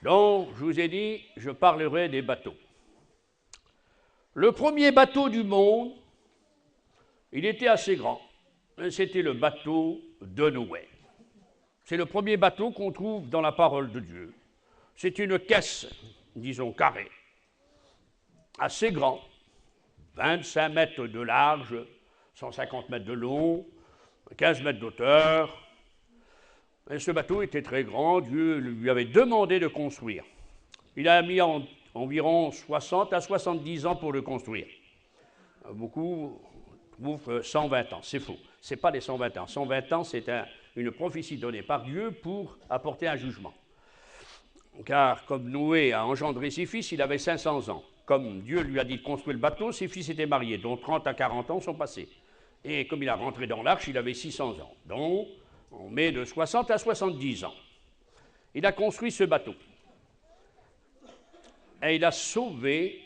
Donc, je vous ai dit, je parlerai des bateaux. Le premier bateau du monde, il était assez grand. C'était le bateau de Noé. C'est le premier bateau qu'on trouve dans la parole de Dieu. C'est une caisse, disons, carrée, assez grand, 25 mètres de large, 150 mètres de long, 15 mètres d'auteur. Et ce bateau était très grand, Dieu lui avait demandé de construire. Il a mis environ 60 à 70 ans pour le construire. Beaucoup trouvent 120 ans, c'est faux. Ce n'est pas les 120 ans. 120 ans, c'est une prophétie donnée par Dieu pour apporter un jugement. Car comme Noé a engendré ses fils, il avait 500 ans. Comme Dieu lui a dit de construire le bateau, ses fils étaient mariés, dont 30 à 40 ans sont passés. Et comme il a rentré dans l'arche, il avait 600 ans. Donc, on met de 60 à 70 ans. Il a construit ce bateau. Et il a sauvé,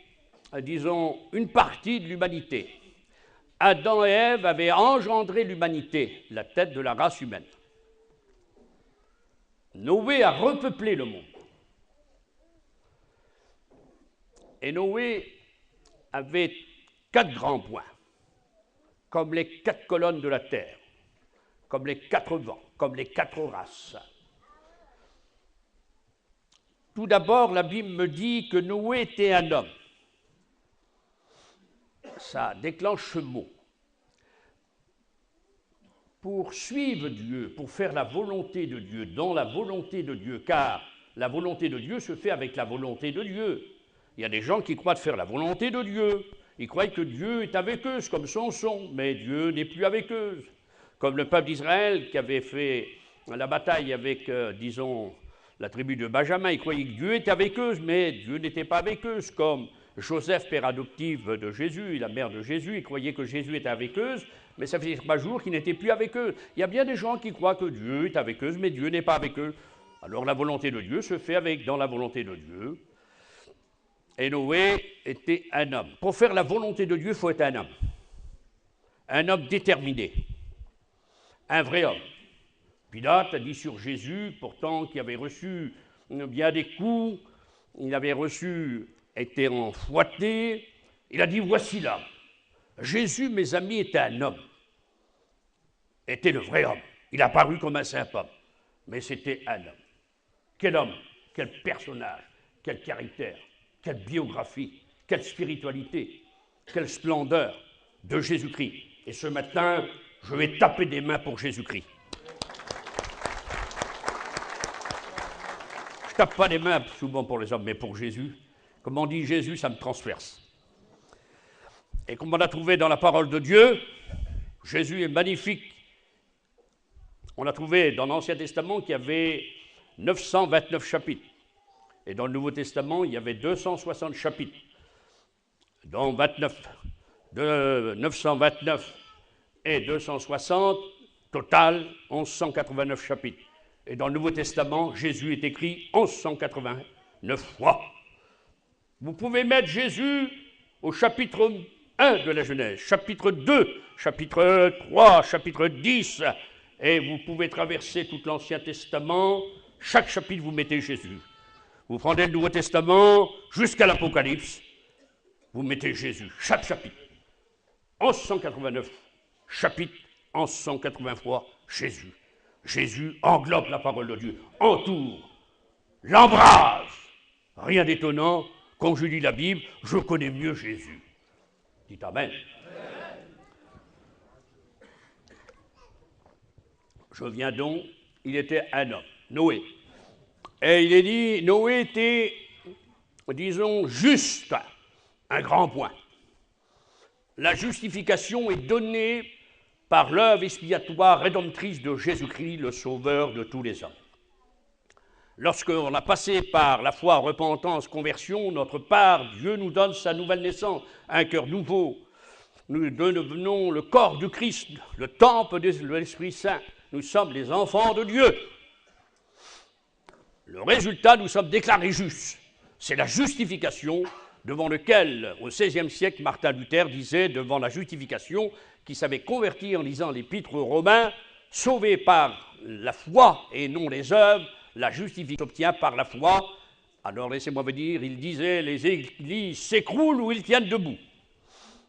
disons, une partie de l'humanité. Adam et Ève avaient engendré l'humanité, la tête de la race humaine. Noé a repeuplé le monde. Et Noé avait 4 grands points, comme les 4 colonnes de la terre, comme les 4 vents, comme les 4 races. Tout d'abord, la Bible me dit que Noé était un homme. Ça déclenche ce mot. Pour suivre Dieu, pour faire la volonté de Dieu, dans la volonté de Dieu, car la volonté de Dieu se fait avec la volonté de Dieu. Il y a des gens qui croient de faire la volonté de Dieu. Ils croient que Dieu est avec eux, comme Samson, mais Dieu n'est plus avec eux. Comme le peuple d'Israël qui avait fait la bataille avec, disons, la tribu de Benjamin, ils croyaient que Dieu était avec eux, mais Dieu n'était pas avec eux. Comme Joseph, père adoptif de Jésus, et la mère de Jésus, ils croyaient que Jésus était avec eux, mais ça faisait 3 jours qu'il n'était plus avec eux. Il y a bien des gens qui croient que Dieu est avec eux, mais Dieu n'est pas avec eux. Alors la volonté de Dieu se fait dans la volonté de Dieu. Et Noé était un homme. Pour faire la volonté de Dieu, il faut être un homme. Un homme déterminé. Un vrai homme. Pilate a dit sur Jésus, pourtant, qui avait reçu bien des coups, il avait été enfouetté, il a dit, voici l'homme. Jésus, mes amis, était un homme. Était le vrai homme. Il a paru comme un simple homme. Mais c'était un homme. Quel homme, quel personnage, quel caractère, quelle biographie, quelle spiritualité, quelle splendeur de Jésus-Christ. Et ce matin, je vais taper des mains pour Jésus-Christ. Je ne tape pas des mains souvent pour les hommes, mais pour Jésus. Comme on dit Jésus, ça me transperce. Et comme on l'a trouvé dans la parole de Dieu, Jésus est magnifique. On a trouvé dans l'Ancien Testament qu'il y avait 929 chapitres. Et dans le Nouveau Testament, il y avait 260 chapitres. Dans 929 et 260, total, 1189 chapitres. Et dans le Nouveau Testament, Jésus est écrit 1189 fois. Vous pouvez mettre Jésus au chapitre 1 de la Genèse, chapitre 2, chapitre 3, chapitre 10, et vous pouvez traverser tout l'Ancien Testament. Chaque chapitre, vous mettez Jésus. Vous prenez le Nouveau Testament jusqu'à l'Apocalypse, vous mettez Jésus, chaque chapitre. 1189 chapitres, 1180 fois Jésus. Jésus englobe la parole de Dieu, entoure, l'embrase. Rien d'étonnant, quand je lis la Bible, je connais mieux Jésus. Dites Amen. Je viens donc, il était un homme, Noé. Et il est dit, Noé était, disons, juste, un grand point. La justification est donnée par l'œuvre expiatoire rédemptrice de Jésus-Christ, le Sauveur de tous les hommes. Lorsqu'on a passé par la foi, repentance, conversion, notre part, Dieu nous donne sa nouvelle naissance, un cœur nouveau. Nous devenons le corps du Christ, le temple de l'Esprit Saint. Nous sommes les enfants de Dieu. Le résultat, nous sommes déclarés justes. C'est la justification devant lequel, au XVIe siècle, Martin Luther disait, devant la justification, qui s'avait converti en lisant l'Épître aux Romains, sauvé par la foi et non les œuvres, la justification s'obtient par la foi, Alors laissez-moi vous dire, il disait, les églises s'écroulent ou ils tiennent debout.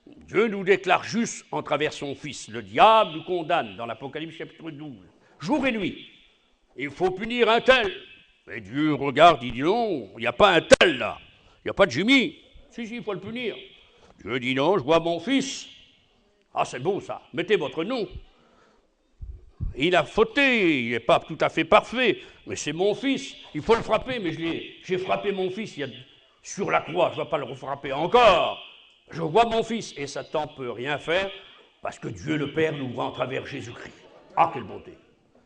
Dieu nous déclare juste en travers son Fils. Le diable nous condamne dans l'Apocalypse chapitre 12, jour et nuit. Il faut punir un tel. Et Dieu regarde, il dit non, il n'y a pas un tel là. Il n'y a pas de Jimmy. Si, il faut le punir. Dieu dit non, je vois mon Fils. Ah, c'est beau ça, mettez votre nom. Il a fauté, il n'est pas tout à fait parfait, mais c'est mon Fils. Il faut le frapper, mais j'ai frappé mon Fils sur la croix, je ne vais pas le refrapper encore. Je vois mon Fils, et Satan ne peut rien faire, parce que Dieu le Père nous voit en travers Jésus-Christ. Ah, quelle bonté!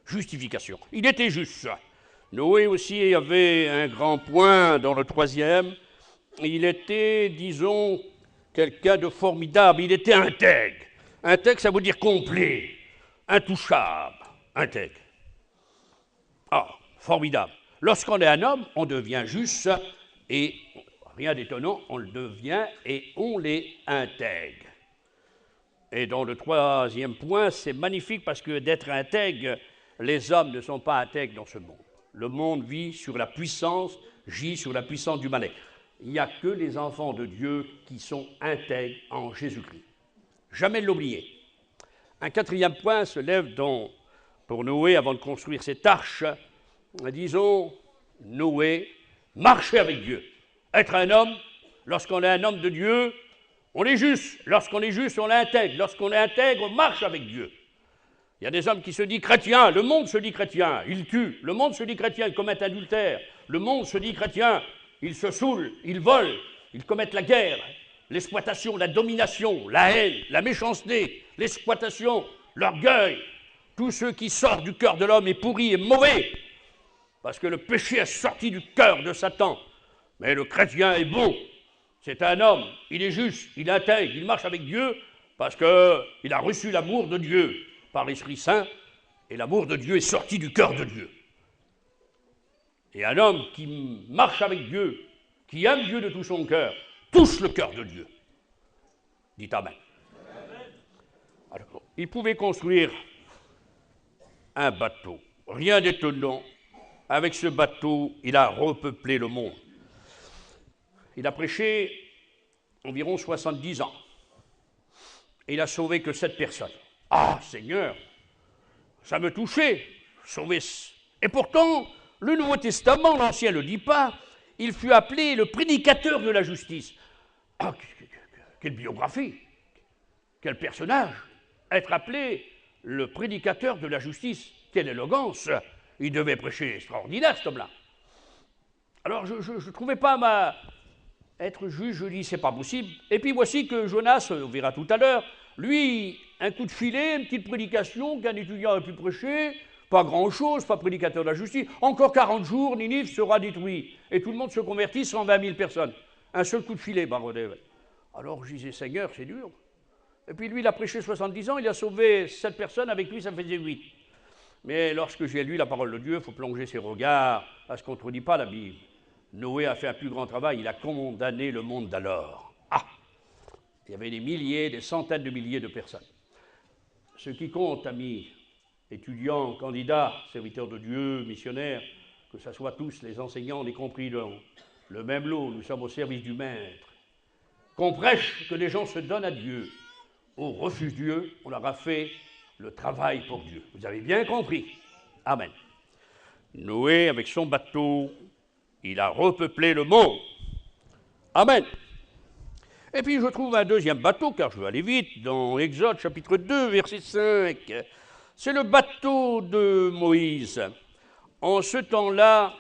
Justification. Il était juste ça. Noé aussi avait un grand point dans le 3e. Il était, disons, quelqu'un de formidable. Il était intègre. Intègre, ça veut dire complet, intouchable, intègre. Ah, formidable. Lorsqu'on est un homme, on devient juste et, rien d'étonnant, on le devient et on l'est intègre. Et dans le 3e point, c'est magnifique parce que d'être intègre, les hommes ne sont pas intègres dans ce monde. Le monde vit sur la puissance, gît sur la puissance du mal. Il n'y a que les enfants de Dieu qui sont intègres en Jésus-Christ. Jamais l'oublier. Un 4e point se lève pour Noé avant de construire cette arche. Disons, Noé marchait avec Dieu. Être un homme, lorsqu'on est un homme de Dieu, on est juste. Lorsqu'on est juste, on l'intègre. Lorsqu'on est intègre, on marche avec Dieu. Il y a des hommes qui se disent chrétiens, le monde se dit chrétien, ils tuent. Le monde se dit chrétien, ils commettent adultère. Le monde se dit chrétien, ils se saoulent, ils volent, ils commettent la guerre, l'exploitation, la domination, la haine, la méchanceté, l'exploitation, l'orgueil. Tout ce qui sort du cœur de l'homme est pourri et mauvais, parce que le péché est sorti du cœur de Satan. Mais le chrétien est bon, c'est un homme, il est juste, il intègre, il marche avec Dieu, parce qu'il a reçu l'amour de Dieu par l'Esprit Saint, et l'amour de Dieu est sorti du cœur de Dieu. Et un homme qui marche avec Dieu, qui aime Dieu de tout son cœur, touche le cœur de Dieu. Dites Amen. Alors, il pouvait construire un bateau. Rien d'étonnant. Avec ce bateau, il a repeuplé le monde. Il a prêché environ 70 ans. Et il n'a sauvé que 7 personnes. Ah, Seigneur, ça me touchait, sauver. Et pourtant, le Nouveau Testament, l'Ancien ne le dit pas, il fut appelé le prédicateur de la justice. Ah, quelle biographie, quel personnage, être appelé le prédicateur de la justice, quelle élégance, il devait prêcher extraordinaire cet homme-là. Alors je ne trouvais pas être juge, je dis c'est pas possible. Et puis voici que Jonas, on verra tout à l'heure, lui, un coup de filet, une petite prédication qu'un étudiant a pu prêcher, pas grand-chose, pas prédicateur de la justice. Encore 40 jours, Ninive sera détruit. Et tout le monde se convertit, 120 000 personnes. Un seul coup de filet, baronnet. Alors je disais, Seigneur, c'est dur. Et puis lui, il a prêché 70 ans, il a sauvé 7 personnes, avec lui, ça faisait 8. Mais lorsque j'ai lu la parole de Dieu, il faut plonger ses regards, ça ne se contredit pas la Bible. Noé a fait un plus grand travail, il a condamné le monde d'alors. Ah! Il y avait des milliers, des centaines de milliers de personnes. Ce qui compte, amis, étudiants, candidats, serviteurs de Dieu, missionnaires, que ce soit tous les enseignants, on est compris dans le même lot, nous sommes au service du Maître. Qu'on prêche, que les gens se donnent à Dieu. Au refuse Dieu, on leur a fait le travail pour Dieu. Vous avez bien compris. Amen. Noé, avec son bateau, il a repeuplé le monde. Amen. Et puis je trouve un deuxième bateau, car je veux aller vite, dans Exode chapitre 2, verset 5. C'est le bateau de Moïse. En ce temps-là,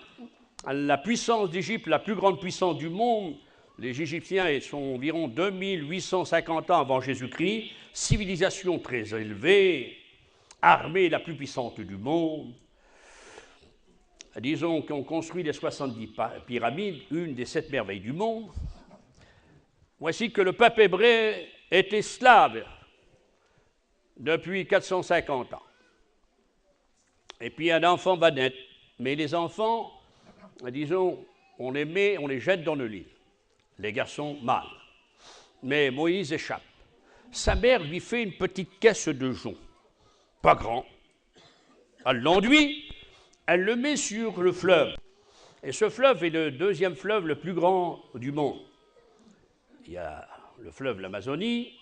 la puissance d'Égypte, la plus grande puissance du monde, les Égyptiens sont environ 2850 ans avant Jésus-Christ, civilisation très élevée, armée la plus puissante du monde. Disons qu'on construit les 70 pyramides, une des 7 merveilles du monde. Voici que le peuple hébreu est esclave depuis 450 ans. Et puis un enfant va naître. Mais les enfants, disons, on les jette dans le lit. Les garçons mâles. Mais Moïse échappe. Sa mère lui fait une petite caisse de jonc. Pas grand. Elle l'enduit, elle le met sur le fleuve. Et ce fleuve est le deuxième fleuve le plus grand du monde. Il y a le fleuve l'Amazonie,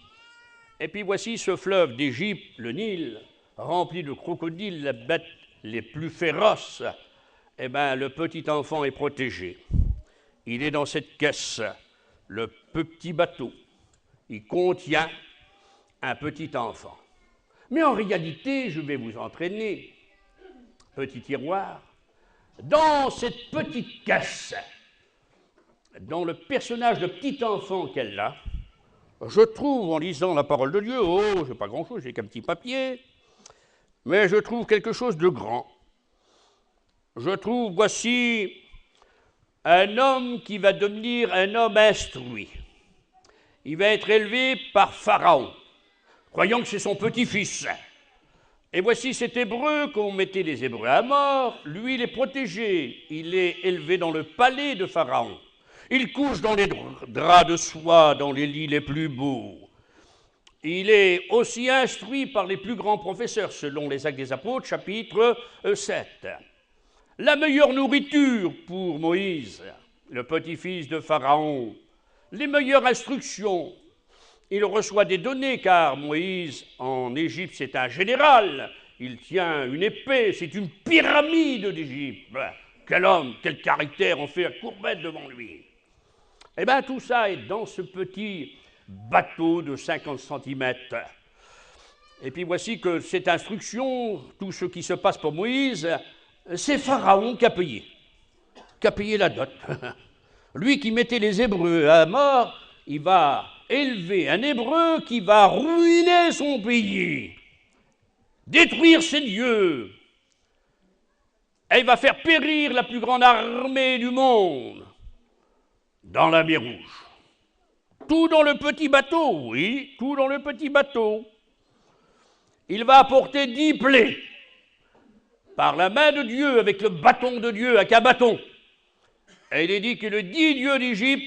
et puis voici ce fleuve d'Égypte, le Nil, rempli de crocodiles, les bêtes les plus féroces. Eh bien, le petit enfant est protégé. Il est dans cette caisse, le petit bateau. Il contient un petit enfant. Mais en réalité, je vais vous entraîner, petit tiroir, dans cette petite caisse, dans le personnage de petit enfant qu'elle a. Je trouve, en lisant la parole de Dieu, je n'ai pas grand-chose, j'ai qu'un petit papier, mais je trouve quelque chose de grand. Je trouve, voici, un homme qui va devenir un homme instruit. Il va être élevé par Pharaon, croyant que c'est son petit-fils. Et voici cet Hébreu qu'on mettait les Hébreux à mort, lui il est protégé, il est élevé dans le palais de Pharaon. Il couche dans les draps de soie, dans les lits les plus beaux. Il est aussi instruit par les plus grands professeurs, selon les Actes des Apôtres, chapitre 7. La meilleure nourriture pour Moïse, le petit-fils de Pharaon, les meilleures instructions. Il reçoit des données, car Moïse, en Égypte, c'est un général. Il tient une épée, c'est une pyramide d'Égypte. Quel homme, quel caractère, on fait la courbette devant lui. Eh bien, tout ça est dans ce petit bateau de 50 cm. Et puis voici que cette instruction, tout ce qui se passe pour Moïse, c'est Pharaon qui a payé la dot. Lui qui mettait les Hébreux à mort, il va élever un Hébreu qui va ruiner son pays, détruire ses dieux, et il va faire périr la plus grande armée du monde dans la mer Rouge. Tout dans le petit bateau, oui, tout dans le petit bateau. Il va apporter 10 plaies par la main de Dieu, avec le bâton de Dieu, avec un bâton. Et il est dit que les 10 dieux d'Égypte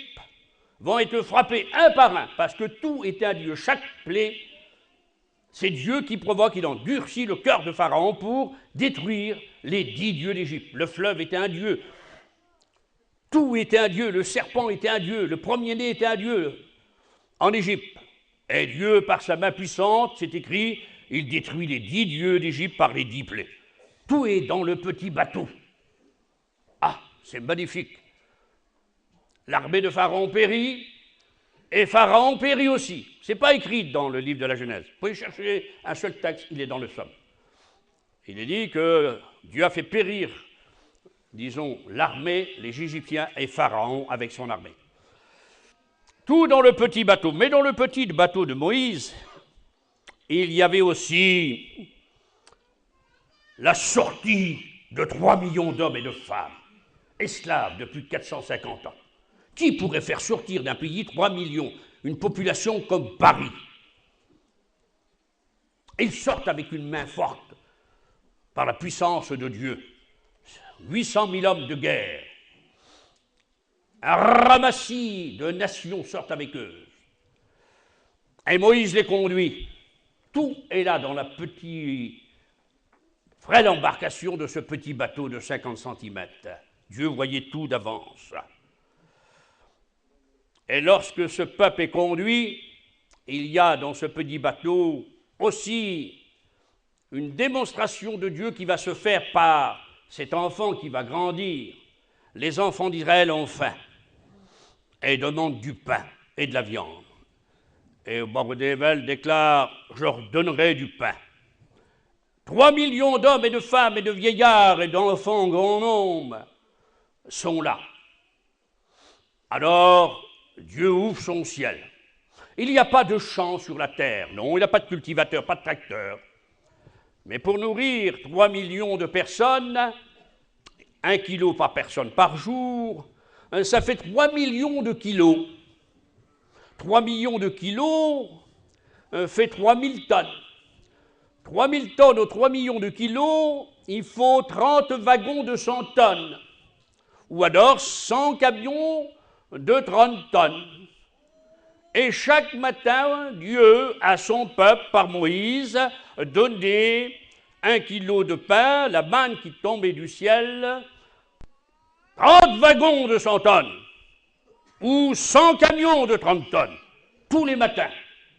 vont être frappés un par un, parce que tout est un dieu. Chaque plaie, c'est Dieu qui provoque, il endurcit le cœur de Pharaon pour détruire les 10 dieux d'Égypte. Le fleuve était un dieu. Tout était un dieu. Le serpent était un dieu. Le premier-né était un dieu en Égypte. Et Dieu, par sa main puissante, c'est écrit, il détruit les 10 dieux d'Égypte par les 10 plaies. Tout est dans le petit bateau. Ah, c'est magnifique. L'armée de Pharaon périt, et Pharaon périt aussi. Ce n'est pas écrit dans le livre de la Genèse. Vous pouvez chercher un seul texte, il est dans le Somme. Il est dit que Dieu a fait périr, disons, l'armée, les Égyptiens et Pharaon avec son armée. Tout dans le petit bateau. Mais dans le petit bateau de Moïse, il y avait aussi la sortie de 3 millions d'hommes et de femmes, esclaves depuis 450 ans. Qui pourrait faire sortir d'un pays 3 millions, une population comme Paris? Ils sortent avec une main forte, par la puissance de Dieu. 800 000 hommes de guerre. Un ramassis de nations sortent avec eux. Et Moïse les conduit. Tout est là dans la petite frêle embarcation de ce petit bateau de 50 cm. Dieu voyait tout d'avance. Et lorsque ce peuple est conduit, il y a dans ce petit bateau aussi une démonstration de Dieu qui va se faire par cet enfant qui va grandir. Les enfants d'Israël ont faim et demandent du pain et de la viande. Et Bordével déclare « Je leur donnerai du pain ». 3 millions d'hommes et de femmes et de vieillards et d'enfants en grand nombre sont là. Alors, Dieu ouvre son ciel. Il n'y a pas de champ sur la terre, non, il n'y a pas de cultivateur, pas de tracteur. Mais pour nourrir 3 millions de personnes, 1 kilo par personne par jour, ça fait 3 millions de kilos. 3 millions de kilos fait 3000 tonnes. 3000 tonnes aux 3 millions de kilos, il faut 30 wagons de 100 tonnes. Ou alors 100 camions de 30 tonnes. Et chaque matin, Dieu, à son peuple, par Moïse, donnait 1 kilo de pain, la manne qui tombait du ciel, 30 wagons de 100 tonnes ou 100 camions de 30 tonnes. Tous les matins,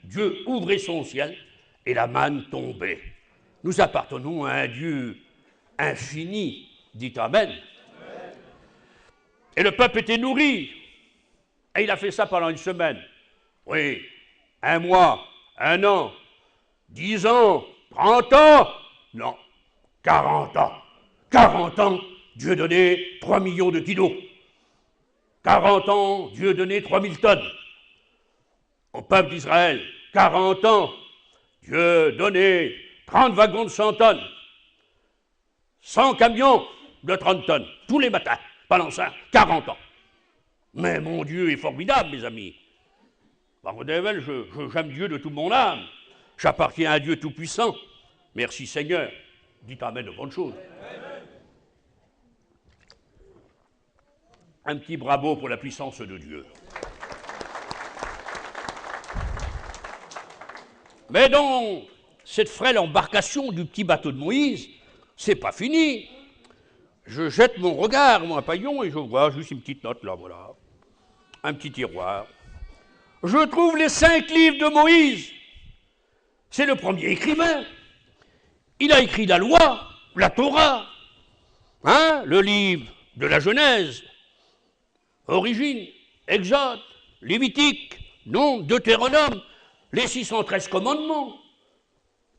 Dieu ouvrait son ciel et la manne tombait. Nous appartenons à un Dieu infini. Dites Amen. Et le peuple était nourri. Et il a fait ça pendant une semaine. Oui, un mois, un an, 10 ans, 30 ans. Non, 40 ans. 40 ans, Dieu donnait 3 millions de kilos. 40 ans, Dieu donnait 3000 tonnes. Au peuple d'Israël, 40 ans, Dieu donnait 30 wagons de 100 tonnes. 100 camions de 30 tonnes, tous les matins, pendant ça, 40 ans. Mais mon Dieu est formidable, mes amis. J'aime Dieu de toute mon âme. J'appartiens à un Dieu tout-puissant. Merci Seigneur. Dites Amen de bonnes choses. Un petit bravo pour la puissance de Dieu. Mais dans cette frêle embarcation du petit bateau de Moïse, c'est pas fini. Je jette mon regard, mon paillon, et je vois juste une petite note là, voilà. Un petit tiroir. Je trouve les 5 livres de Moïse. C'est le premier écrivain. Il a écrit la loi, la Torah, hein, le livre de la Genèse, Origine, Exode, Lévitique, Nombre, Deutéronome, les 613 commandements.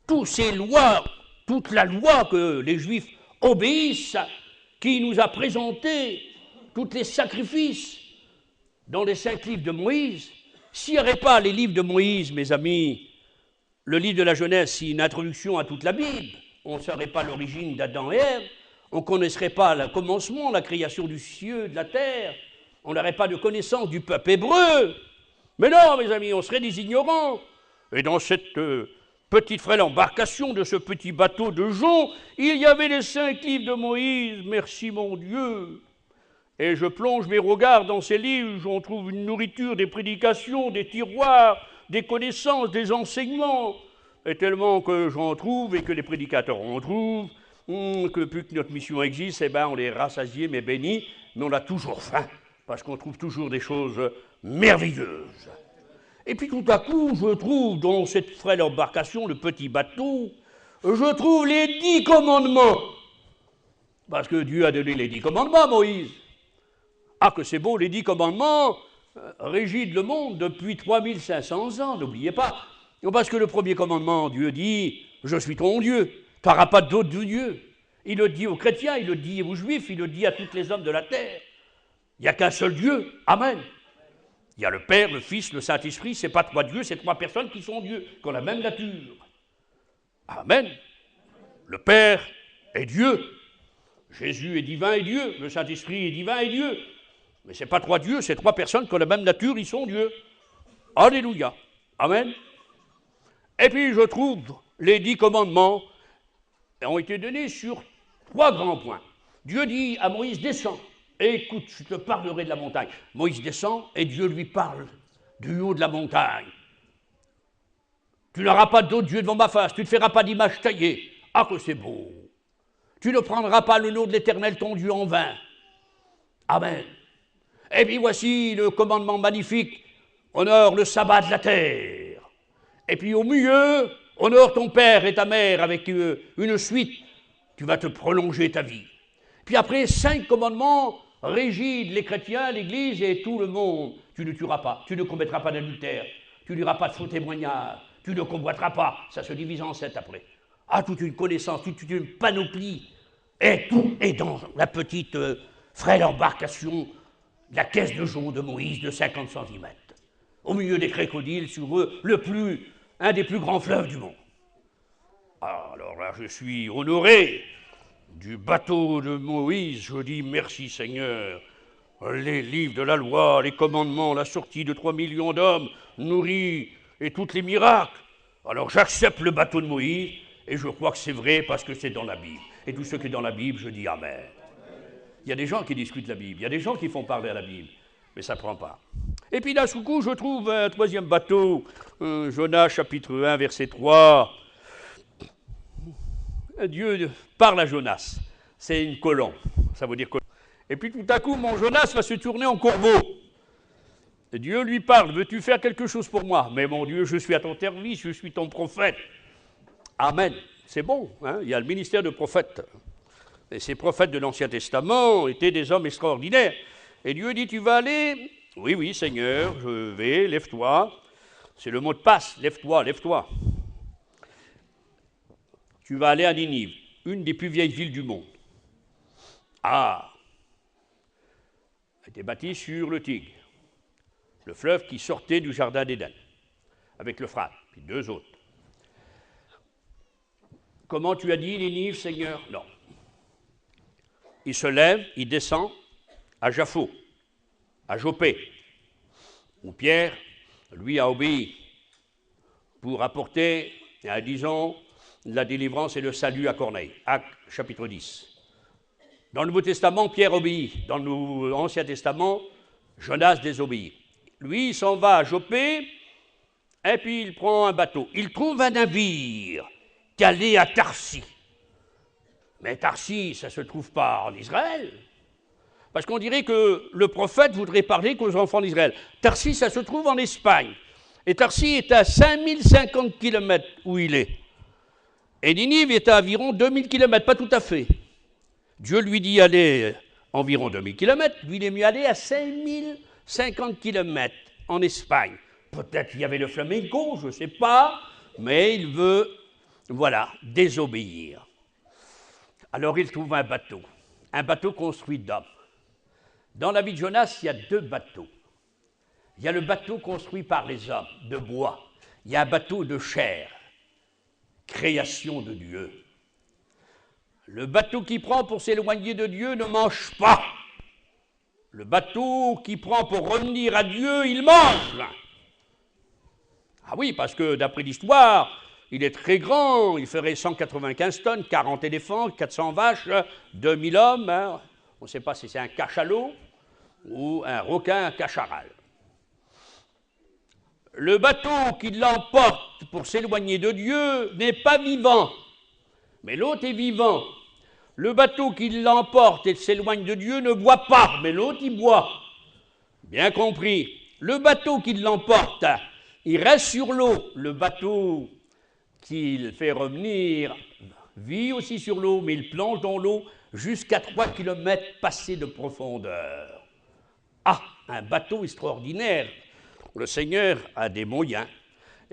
Toutes ces lois, toute la loi que les Juifs obéissent, qui nous a présenté tous les sacrifices dans les 5 livres de Moïse. S'il n'y avait pas les livres de Moïse, mes amis, le livre de la Genèse, c'est une introduction à toute la Bible. On ne saurait pas l'origine d'Adam et Ève, on ne connaîtrait pas le commencement, la création du ciel, de la terre, on n'aurait pas de connaissance du peuple hébreu. Mais non, mes amis, on serait des ignorants. Et dans cette petite frêle embarcation de ce petit bateau de jonc, il y avait les 5 livres de Moïse, merci mon Dieu. Et je plonge mes regards dans ces livres, j'en trouve une nourriture, des prédications, des tiroirs, des connaissances, des enseignements. Et tellement que j'en trouve et que les prédicateurs en trouvent, que plus que notre mission existe, eh ben on les rassasié, mais bénis, mais on a toujours faim, parce qu'on trouve toujours des choses merveilleuses. Et puis tout à coup, je trouve dans cette frêle embarcation, le petit bateau, je trouve les 10 commandements. Parce que Dieu a donné les 10 commandements à Moïse. Ah, que c'est beau, les 10 commandements régissent le monde depuis 3500 ans, n'oubliez pas. Parce que le premier commandement, Dieu dit, je suis ton Dieu, tu n'auras pas d'autre Dieu. Il le dit aux chrétiens, il le dit aux juifs, il le dit à tous les hommes de la terre. Il n'y a qu'un seul Dieu, Amen. Il y a le Père, le Fils, le Saint-Esprit, ce n'est pas 3 dieux, c'est 3 personnes qui sont Dieu, qui ont la même nature. Amen. Le Père est Dieu, Jésus est divin et Dieu, le Saint-Esprit est divin et Dieu. Mais ce n'est pas 3 dieux, c'est 3 personnes qui ont la même nature, ils sont Dieu. Alléluia. Amen. Et puis je trouve les 10 commandements ont été donnés sur 3 grands points. Dieu dit à Moïse, descends. Écoute, je te parlerai de la montagne. Moïse descend et Dieu lui parle du haut de la montagne. Tu n'auras pas d'autre Dieu devant ma face, tu ne feras pas d'image taillée. Ah que c'est beau. Tu ne prendras pas le nom de l'Éternel ton Dieu en vain. Amen. Et puis voici le commandement magnifique, honore le sabbat de la terre. Et puis au milieu, honore ton père et ta mère avec une suite, tu vas te prolonger ta vie. Puis après 5 commandements régissent les chrétiens, l'Église et tout le monde. Tu ne tueras pas, tu ne commettras pas d'adultère, tu ne liras pas de faux témoignages, tu ne convoiteras pas. Ça se divise en 7 après. Ah, toute une connaissance, toute une panoplie. Et tout est dans la petite frêle embarcation, la caisse de jonc de Moïse de 50 cm. Au milieu des crocodiles, sur eux, un des plus grands fleuves du monde. Alors là, je suis honoré du bateau de Moïse, je dis merci Seigneur. Les livres de la loi, les commandements, la sortie de 3 millions d'hommes nourris et tous les miracles. Alors j'accepte le bateau de Moïse et je crois que c'est vrai parce que c'est dans la Bible. Et tout ce qui est dans la Bible, je dis Amen. Il y a des gens qui discutent la Bible, il y a des gens qui font parler à la Bible, mais ça ne prend pas. Et puis d'un coup, je trouve un 3e bateau, Jonas chapitre 1, verset 3. Dieu parle à Jonas, c'est une colombe, ça veut dire colombe. Et puis tout à coup, mon Jonas va se tourner en corbeau. Et Dieu lui parle, veux-tu faire quelque chose pour moi? Mais mon Dieu, je suis à ton service, je suis ton prophète. Amen. C'est bon, hein? Il y a le ministère de prophète. Et ces prophètes de l'Ancien Testament étaient des hommes extraordinaires. Et Dieu dit, tu vas aller? Oui, oui, Seigneur, je vais, lève-toi. C'est le mot de passe, lève-toi, lève-toi. Tu vas aller à Ninive, une des plus vieilles villes du monde. Ah, elle a été bâtie sur le Tigre, le fleuve qui sortait du jardin d'Éden, avec l'Euphrate, puis deux autres. Comment tu as dit Ninive, Seigneur? Non. Il se lève, il descend à Jaffo, à Joppé, où Pierre, lui, a obéi pour apporter, disons, la délivrance et le salut à Corneille. Actes chapitre 10. Dans le Nouveau Testament, Pierre obéit. Dans l'Ancien Testament, Jonas désobéit. Lui, il s'en va à Joppé, et puis il prend un bateau. Il trouve un navire calé à Tarsis. Mais Tarsis, ça ne se trouve pas en Israël. Parce qu'on dirait que le prophète voudrait parler qu'aux enfants d'Israël. Tarsis, ça se trouve en Espagne. Et Tarsis est à 5050 km où il est. Et Ninive est à environ 2000 km, pas tout à fait. Dieu lui dit aller environ 2000 km, lui il est mieux aller à 5050 km en Espagne. Peut-être qu'il y avait le flamenco, je ne sais pas, mais il veut, voilà, désobéir. Alors il trouve un bateau construit d'hommes. Dans la vie de Jonas, il y a deux bateaux. Il y a le bateau construit par les hommes, de bois. Il y a un bateau de chair, création de Dieu. Le bateau qui prend pour s'éloigner de Dieu ne mange pas. Le bateau qui prend pour revenir à Dieu, il mange. Ah oui, parce que d'après l'histoire, il est très grand, il ferait 195 tonnes, 40 éléphants, 400 vaches, 2000 hommes. Hein. On ne sait pas si c'est un cachalot ou un requin cacharal. Le bateau qui l'emporte pour s'éloigner de Dieu n'est pas vivant, mais l'autre est vivant. Le bateau qui l'emporte et s'éloigne de Dieu ne boit pas, mais l'autre il boit. Bien compris. Le bateau qui l'emporte, il reste sur l'eau. Le bateau qu'il fait revenir vit aussi sur l'eau, mais il plonge dans l'eau jusqu'à 3 km passés de profondeur. Ah, un bateau extraordinaire. Le Seigneur a des moyens.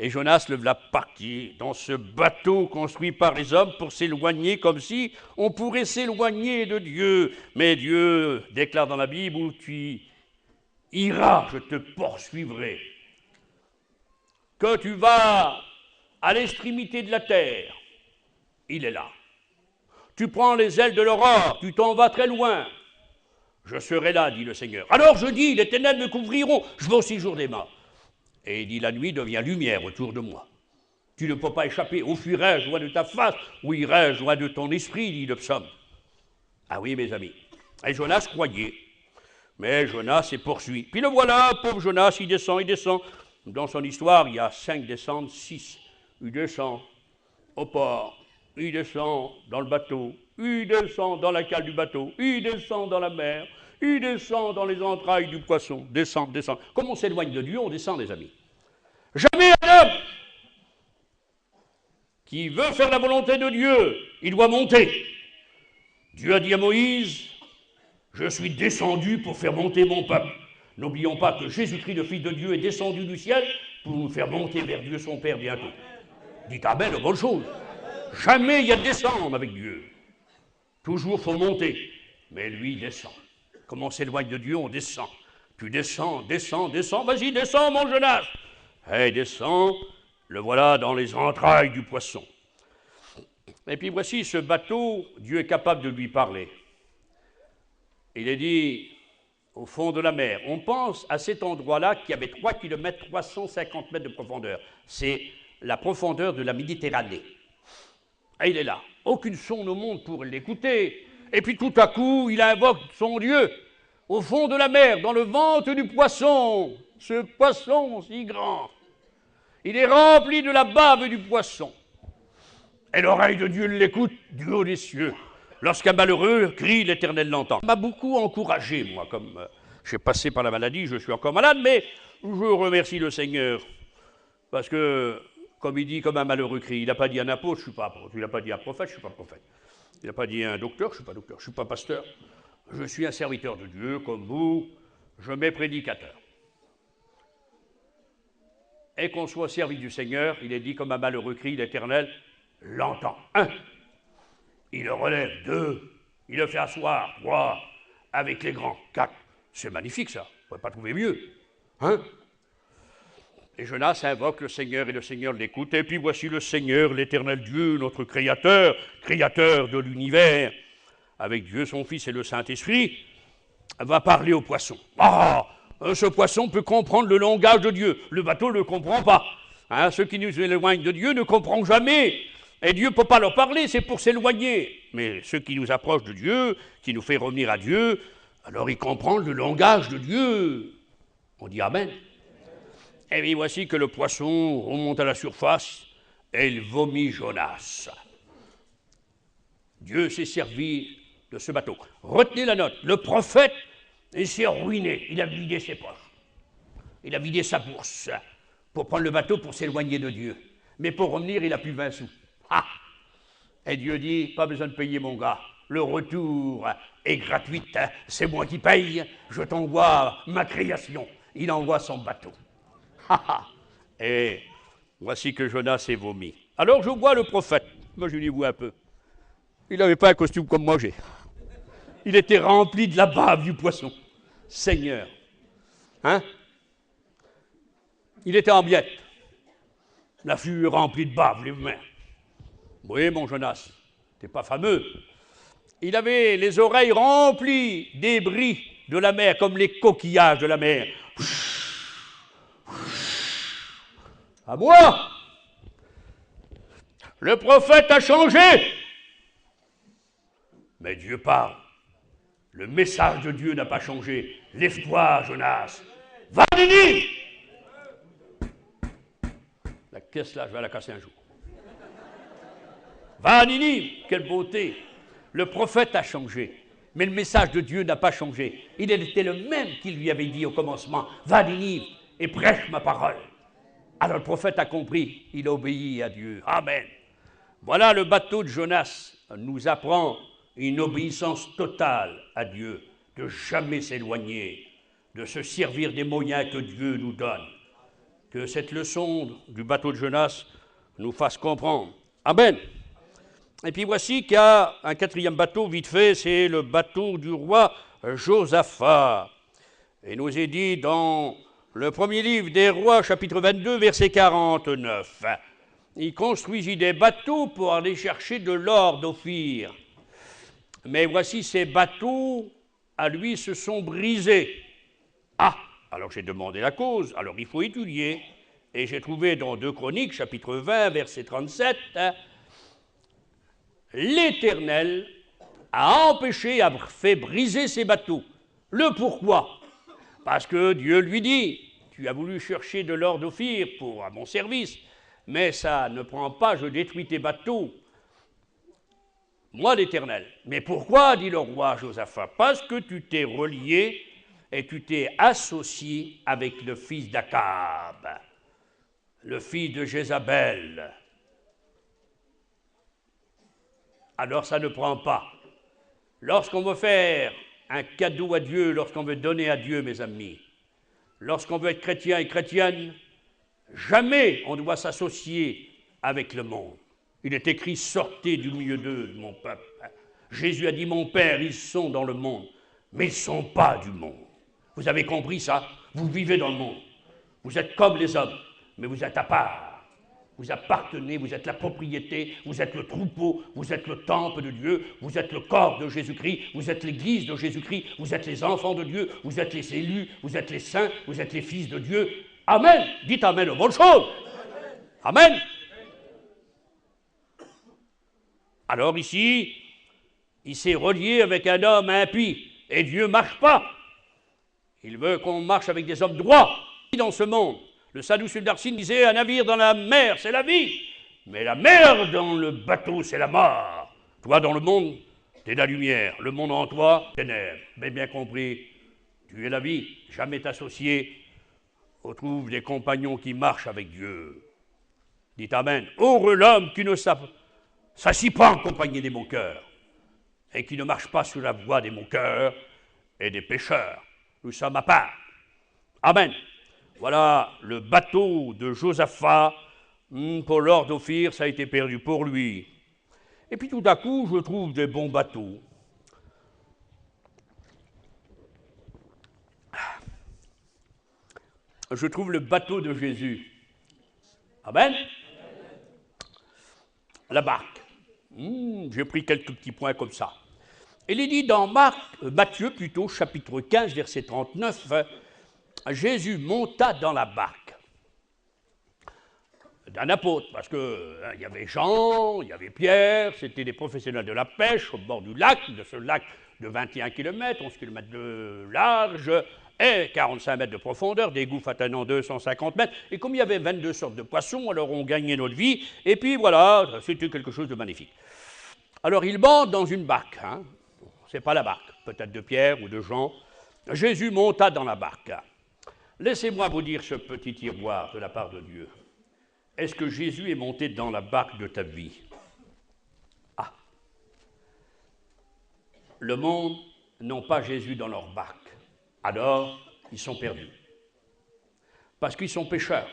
Et Jonas le voilà parti dans ce bateau construit par les hommes pour s'éloigner comme si on pourrait s'éloigner de Dieu. Mais Dieu déclare dans la Bible où tu iras, je te poursuivrai. Que tu vas à l'extrémité de la terre, il est là. Tu prends les ailes de l'aurore, tu t'en vas très loin. Je serai là, dit le Seigneur. Alors je dis, les ténèbres me couvriront, je vais au séjour des morts. Et il dit, la nuit devient lumière autour de moi. Tu ne peux pas échapper. Où fuirai-je loin de ta face? Où irai-je loin de ton esprit, dit le psaume. Ah oui, mes amis. Et Jonas croyait. Mais Jonas est poursuivi. Puis le voilà, pauvre Jonas, il descend. Dans son histoire, il y a 5 descentes, 6. Il descend au port. Il descend dans le bateau. Il descend dans la cale du bateau. Il descend dans la mer. Il descend dans les entrailles du poisson. Descend. Comme on s'éloigne de Dieu, on descend, les amis. Jamais un homme qui veut faire la volonté de Dieu, il doit monter. Dieu a dit à Moïse, je suis descendu pour faire monter mon peuple. N'oublions pas que Jésus-Christ, le Fils de Dieu, est descendu du ciel pour nous faire monter vers Dieu son Père bientôt. Dites amen aux bonnes choses. Jamais il y a de descendre avec Dieu. Toujours faut monter. Mais lui descend. Comme on s'éloigne de Dieu, on descend. Tu descends. Vas-y, descends, mon Jonas. Hey, descends. Le voilà dans les entrailles du poisson. Et puis voici ce bateau, Dieu est capable de lui parler. Il est dit, au fond de la mer. On pense à cet endroit-là qui avait 3 km 350 mètres de profondeur. C'est la profondeur de la Méditerranée. Et il est là. Aucune sonde au monde pour l'écouter. Et puis tout à coup, il invoque son Dieu. Au fond de la mer, dans le ventre du poisson. Ce poisson si grand. Il est rempli de la bave du poisson. Et l'oreille de Dieu l'écoute du haut des cieux. Lorsqu'un malheureux crie, l'Éternel l'entend. Ça m'a beaucoup encouragé, moi, comme j'ai passé par la maladie, je suis encore malade, mais je remercie le Seigneur. Parce que, comme il dit, comme un malheureux crie, il n'a pas dit un apôtre, je ne suis pas apôtre. Il n'a pas dit un prophète, je ne suis pas prophète. Il n'a pas dit un docteur, je ne suis pas docteur. Je ne suis pas pasteur. Je suis un serviteur de Dieu, comme vous. Je m'ai prédicateur. Et qu'on soit servi du Seigneur, il est dit, comme un malheureux crie, l'Éternel l'entend. 1. Il le relève. 2. Il le fait asseoir. 3. Avec les grands. 4. C'est magnifique, ça. On ne pourrait pas trouver mieux. Hein? Et Jonas invoque le Seigneur et le Seigneur l'écoute. Et puis voici le Seigneur, l'Éternel Dieu, notre Créateur, Créateur de l'univers, avec Dieu son Fils et le Saint-Esprit, va parler au poisson. Ah, ce poisson peut comprendre le langage de Dieu. Le bateau ne le comprend pas. Hein, ceux qui nous éloignent de Dieu ne comprennent jamais. Et Dieu ne peut pas leur parler, c'est pour s'éloigner. Mais ceux qui nous approchent de Dieu, qui nous fait revenir à Dieu, alors ils comprennent le langage de Dieu. On dit Amen. Et bien voici que le poisson remonte à la surface et il vomit Jonas. Dieu s'est servi de ce bateau. Retenez la note, le prophète, il s'est ruiné, il a vidé ses poches. Il a vidé sa bourse pour prendre le bateau pour s'éloigner de Dieu. Mais pour revenir, il n'a plus 20 sous. Ah! Et Dieu dit, pas besoin de payer mon gars, le retour est gratuit, c'est moi qui paye, je t'envoie ma création. Il envoie son bateau. Et voici que Jonas est vomi. Alors je vois le prophète, moi je lui vois un peu. Il n'avait pas un costume comme moi j'ai. Il était rempli de la bave du poisson. Seigneur. Hein? Il était en miettes. L'affût rempli de bave, les mains. Oui, mon Jonas, t'es pas fameux. Il avait les oreilles remplies des bris de la mer, comme les coquillages de la mer. À moi, le prophète a changé. Mais Dieu parle. Le message de Dieu n'a pas changé. Lève-toi, Jonas. Va à Ninive. La caisse là, je vais la casser un jour. Va à Ninive. Quelle beauté. Le prophète a changé. Mais le message de Dieu n'a pas changé. Il était le même qu'il lui avait dit au commencement. Va à Ninive et prêche ma parole. Alors le prophète a compris, il a obéi à Dieu. Amen. Voilà, le bateau de Jonas nous apprend une obéissance totale à Dieu, de jamais s'éloigner, de se servir des moyens que Dieu nous donne. Que cette leçon du bateau de Jonas nous fasse comprendre. Amen. Et puis voici qu'il y a un 4e bateau, vite fait, c'est le bateau du roi Josaphat. Et nous est dit dans le premier livre des rois, chapitre 22, verset 49. Il construisit des bateaux pour aller chercher de l'or d'Ophir. Mais voici ces bateaux, à lui, se sont brisés. Ah, alors j'ai demandé la cause, alors il faut étudier. Et j'ai trouvé dans 2 Chroniques, chapitre 20, verset 37, l'Éternel a empêché, a fait briser ces bateaux. Le pourquoi? Parce que Dieu lui dit, tu as voulu chercher de l'or d'Ophir à mon service, mais ça ne prend pas, je détruis tes bateaux. Moi l'Éternel. Mais pourquoi, dit le roi Josaphat? Parce que tu t'es relié et tu t'es associé avec le fils d'Akab, le fils de Jézabel. Alors ça ne prend pas. Lorsqu'on veut faire un cadeau à Dieu, lorsqu'on veut donner à Dieu, mes amis, lorsqu'on veut être chrétien et chrétienne, jamais on doit s'associer avec le monde. Il est écrit, sortez du milieu d'eux, mon peuple. Jésus a dit, mon Père, ils sont dans le monde, mais ils ne sont pas du monde. Vous avez compris ça? Vous vivez dans le monde. Vous êtes comme les hommes, mais vous êtes à part. Vous appartenez, vous êtes la propriété, vous êtes le troupeau, vous êtes le temple de Dieu, vous êtes le corps de Jésus-Christ, vous êtes l'église de Jésus-Christ, vous êtes les enfants de Dieu, vous êtes les élus, vous êtes les saints, vous êtes les fils de Dieu. Amen. Dites Amen aux bonnes choses. Amen. Alors ici, il s'est relié avec un homme impie, et Dieu ne marche pas. Il veut qu'on marche avec des hommes droits dans ce monde. Le Sadducéen d'Arsine disait, un navire dans la mer, c'est la vie, mais la mer dans le bateau, c'est la mort. Toi, dans le monde, T'es la lumière, le monde en toi, ténèbres. Mais bien compris, tu es la vie, jamais t'associer. Retrouve des compagnons qui marchent avec Dieu. Dites Amen. Heureux l'homme qui ne s'assit pas en compagnie des moqueurs et qui ne marche pas sur la voie des moqueurs et des pécheurs. Nous sommes à part. Amen. Voilà le bateau de Josaphat. Pour Lord d'Ophir, ça a été perdu pour lui. Et puis tout à coup, je trouve des bons bateaux. Je trouve le bateau de Jésus. Amen. La barque. J'ai pris quelques petits points comme ça. Il est dit dans Matthieu, plutôt, chapitre 15, verset 39, Jésus monta dans la barque d'un apôtre, parce qu'il y avait Jean, il y avait Pierre, c'était des professionnels de la pêche au bord du lac, de ce lac de 21 km, 11 km de large et 45 mètres de profondeur, des gouffres atteignant 250 mètres. Et comme il y avait 22 sortes de poissons, alors on gagnait notre vie, et puis voilà, c'était quelque chose de magnifique. Alors il monte dans une barque, c'est pas la barque, peut-être de Pierre ou de Jean. Jésus monta dans la barque. Laissez-moi vous dire ce petit tiroir de la part de Dieu. Est-ce que Jésus est monté dans la barque de ta vie? Ah. Le monde n'a pas Jésus dans leur barque. Alors, ils sont perdus. Parce qu'ils sont pécheurs.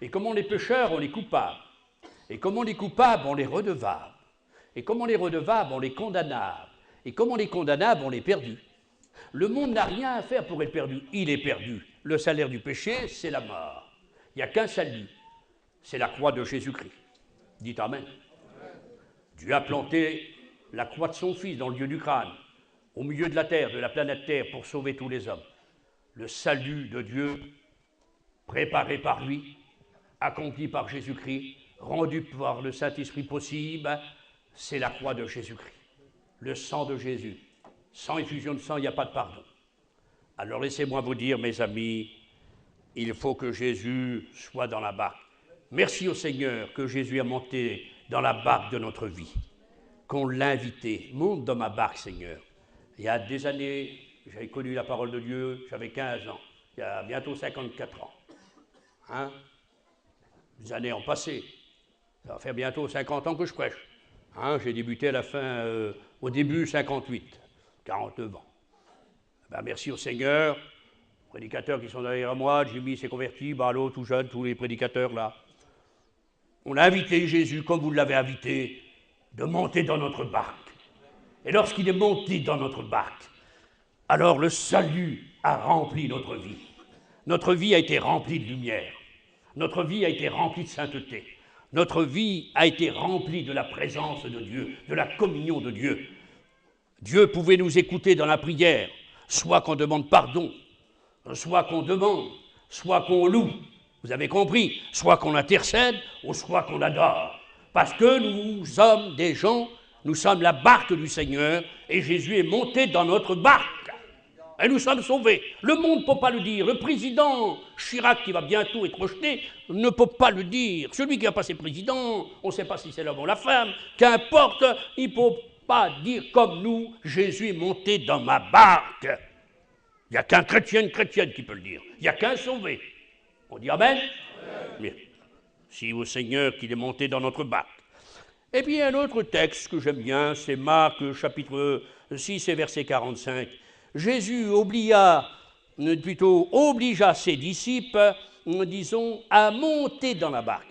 Et comme on est pécheurs, on est coupables. Et comme on est coupables, on est redevables. Et comme on est redevables, on est condamnables. Et comme on est condamnables, on est perdus. Le monde n'a rien à faire pour être perdu. Il est perdu. Le salaire du péché, c'est la mort. Il n'y a qu'un salut. C'est la croix de Jésus-Christ. Dites Amen. Dieu a planté la croix de son Fils dans le lieu du crâne, au milieu de la terre, de la planète Terre, pour sauver tous les hommes. Le salut de Dieu, préparé par lui, accompli par Jésus-Christ, rendu par le Saint-Esprit possible, c'est la croix de Jésus-Christ. Le sang de Jésus. Sans effusion de sang, il n'y a pas de pardon. Alors laissez-moi vous dire, mes amis, il faut que Jésus soit dans la barque. Merci au Seigneur que Jésus a monté dans la barque de notre vie, qu'on l'a invité. Monte dans ma barque, Seigneur. Il y a des années, j'avais connu la parole de Dieu, j'avais 15 ans. Il y a bientôt 54 ans. Les années ont passé. Ça va faire bientôt 50 ans que je prêche. J'ai débuté à la fin, au début 58, 49 ans. Merci au Seigneur. Les prédicateurs qui sont derrière moi, Jimmy s'est converti, Balo, tout jeune, tous les prédicateurs là. On a invité Jésus, comme vous l'avez invité, de monter dans notre barque. Et lorsqu'il est monté dans notre barque, alors le salut a rempli notre vie. Notre vie a été remplie de lumière. Notre vie a été remplie de sainteté. Notre vie a été remplie de la présence de Dieu, de la communion de Dieu. Dieu pouvait nous écouter dans la prière, soit qu'on demande pardon, soit qu'on demande, soit qu'on loue. Vous avez compris? Soit qu'on intercède, ou soit qu'on adore. Parce que nous sommes des gens, nous sommes la barque du Seigneur, et Jésus est monté dans notre barque. Et nous sommes sauvés. Le monde ne peut pas le dire. Le président Chirac, qui va bientôt être rejeté, ne peut pas le dire. Celui qui va passer président, on ne sait pas si c'est l'homme ou la femme, qu'importe, il ne peut pas dire comme nous, Jésus est monté dans ma barque. Il n'y a qu'un chrétien, une chrétienne qui peut le dire. Il n'y a qu'un sauvé. On dit Amen? Amen. Si au Seigneur qu'il est monté dans notre barque. Et puis un autre texte que j'aime bien, c'est Marc chapitre 6 et verset 45. Jésus obligea ses disciples, disons, à monter dans la barque.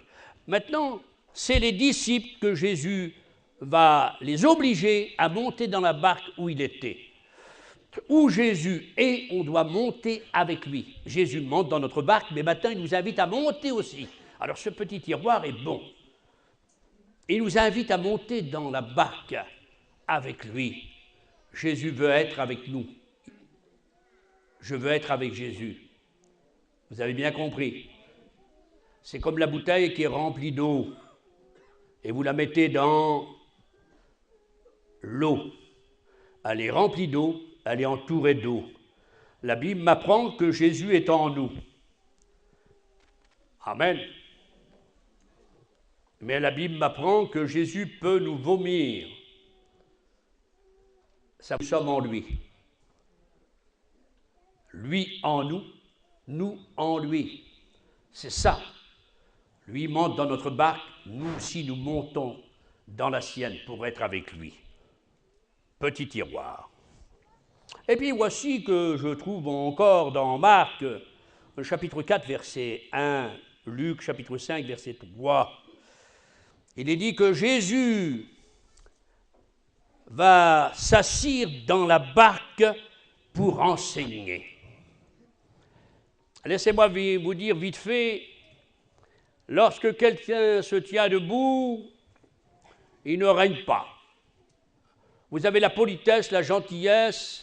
Maintenant, c'est les disciples que Jésus va les obliger à monter dans la barque où il était. Où Jésus est, on doit monter avec lui. Jésus monte dans notre barque, mais maintenant il nous invite à monter aussi. Alors ce petit tiroir est bon. Il nous invite à monter dans la barque avec lui. Jésus veut être avec nous. Je veux être avec Jésus. Vous avez bien compris. C'est comme la bouteille qui est remplie d'eau. Et vous la mettez dans l'eau. Elle est remplie d'eau, elle est entourée d'eau. La Bible m'apprend que Jésus est en nous. Amen. Mais la Bible m'apprend que Jésus peut nous vomir. ça, nous sommes en lui. Lui en nous, nous en lui. C'est ça. Lui monte dans notre barque, nous aussi nous montons dans la sienne pour être avec lui. Petit tiroir. Et puis voici que je trouve encore dans Marc, chapitre 4, verset 1, Luc, chapitre 5, verset 3. Il est dit que Jésus va s'assire dans la barque pour enseigner. Laissez-moi vous dire vite fait, lorsque quelqu'un se tient debout, il ne règne pas. Vous avez la politesse, la gentillesse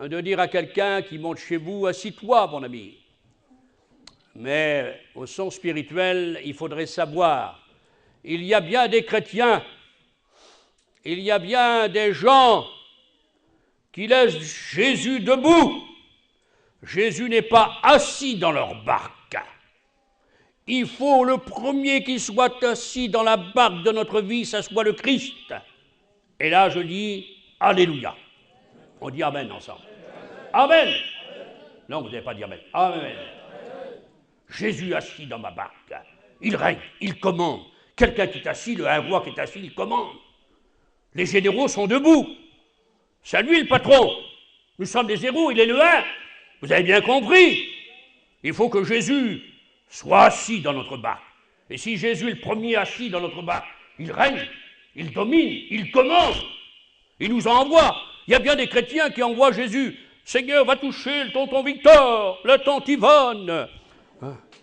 de dire à quelqu'un qui monte chez vous, assis-toi, mon ami. Mais au sens spirituel, il faudrait savoir, il y a bien des chrétiens, il y a bien des gens qui laissent Jésus debout. Jésus n'est pas assis dans leur barque. Il faut le premier qui soit assis dans la barque de notre vie, ça soit le Christ. Et là, je dis Alléluia. On dit Amen ensemble. Amen. Non, vous n'avez pas dit Amen. Amen. Jésus assis dans ma barque. Il règne, il commande. Quelqu'un qui est assis, un roi qui est assis, il commande. Les généraux sont debout. C'est lui le patron. Nous sommes des héros, il est le un. Vous avez bien compris. Il faut que Jésus soit assis dans notre barque. Et si Jésus est le premier assis dans notre barque, il règne, il domine, il commande. Il nous envoie. Il y a bien des chrétiens qui envoient Jésus. Seigneur, va toucher le tonton Victor, la tante Yvonne.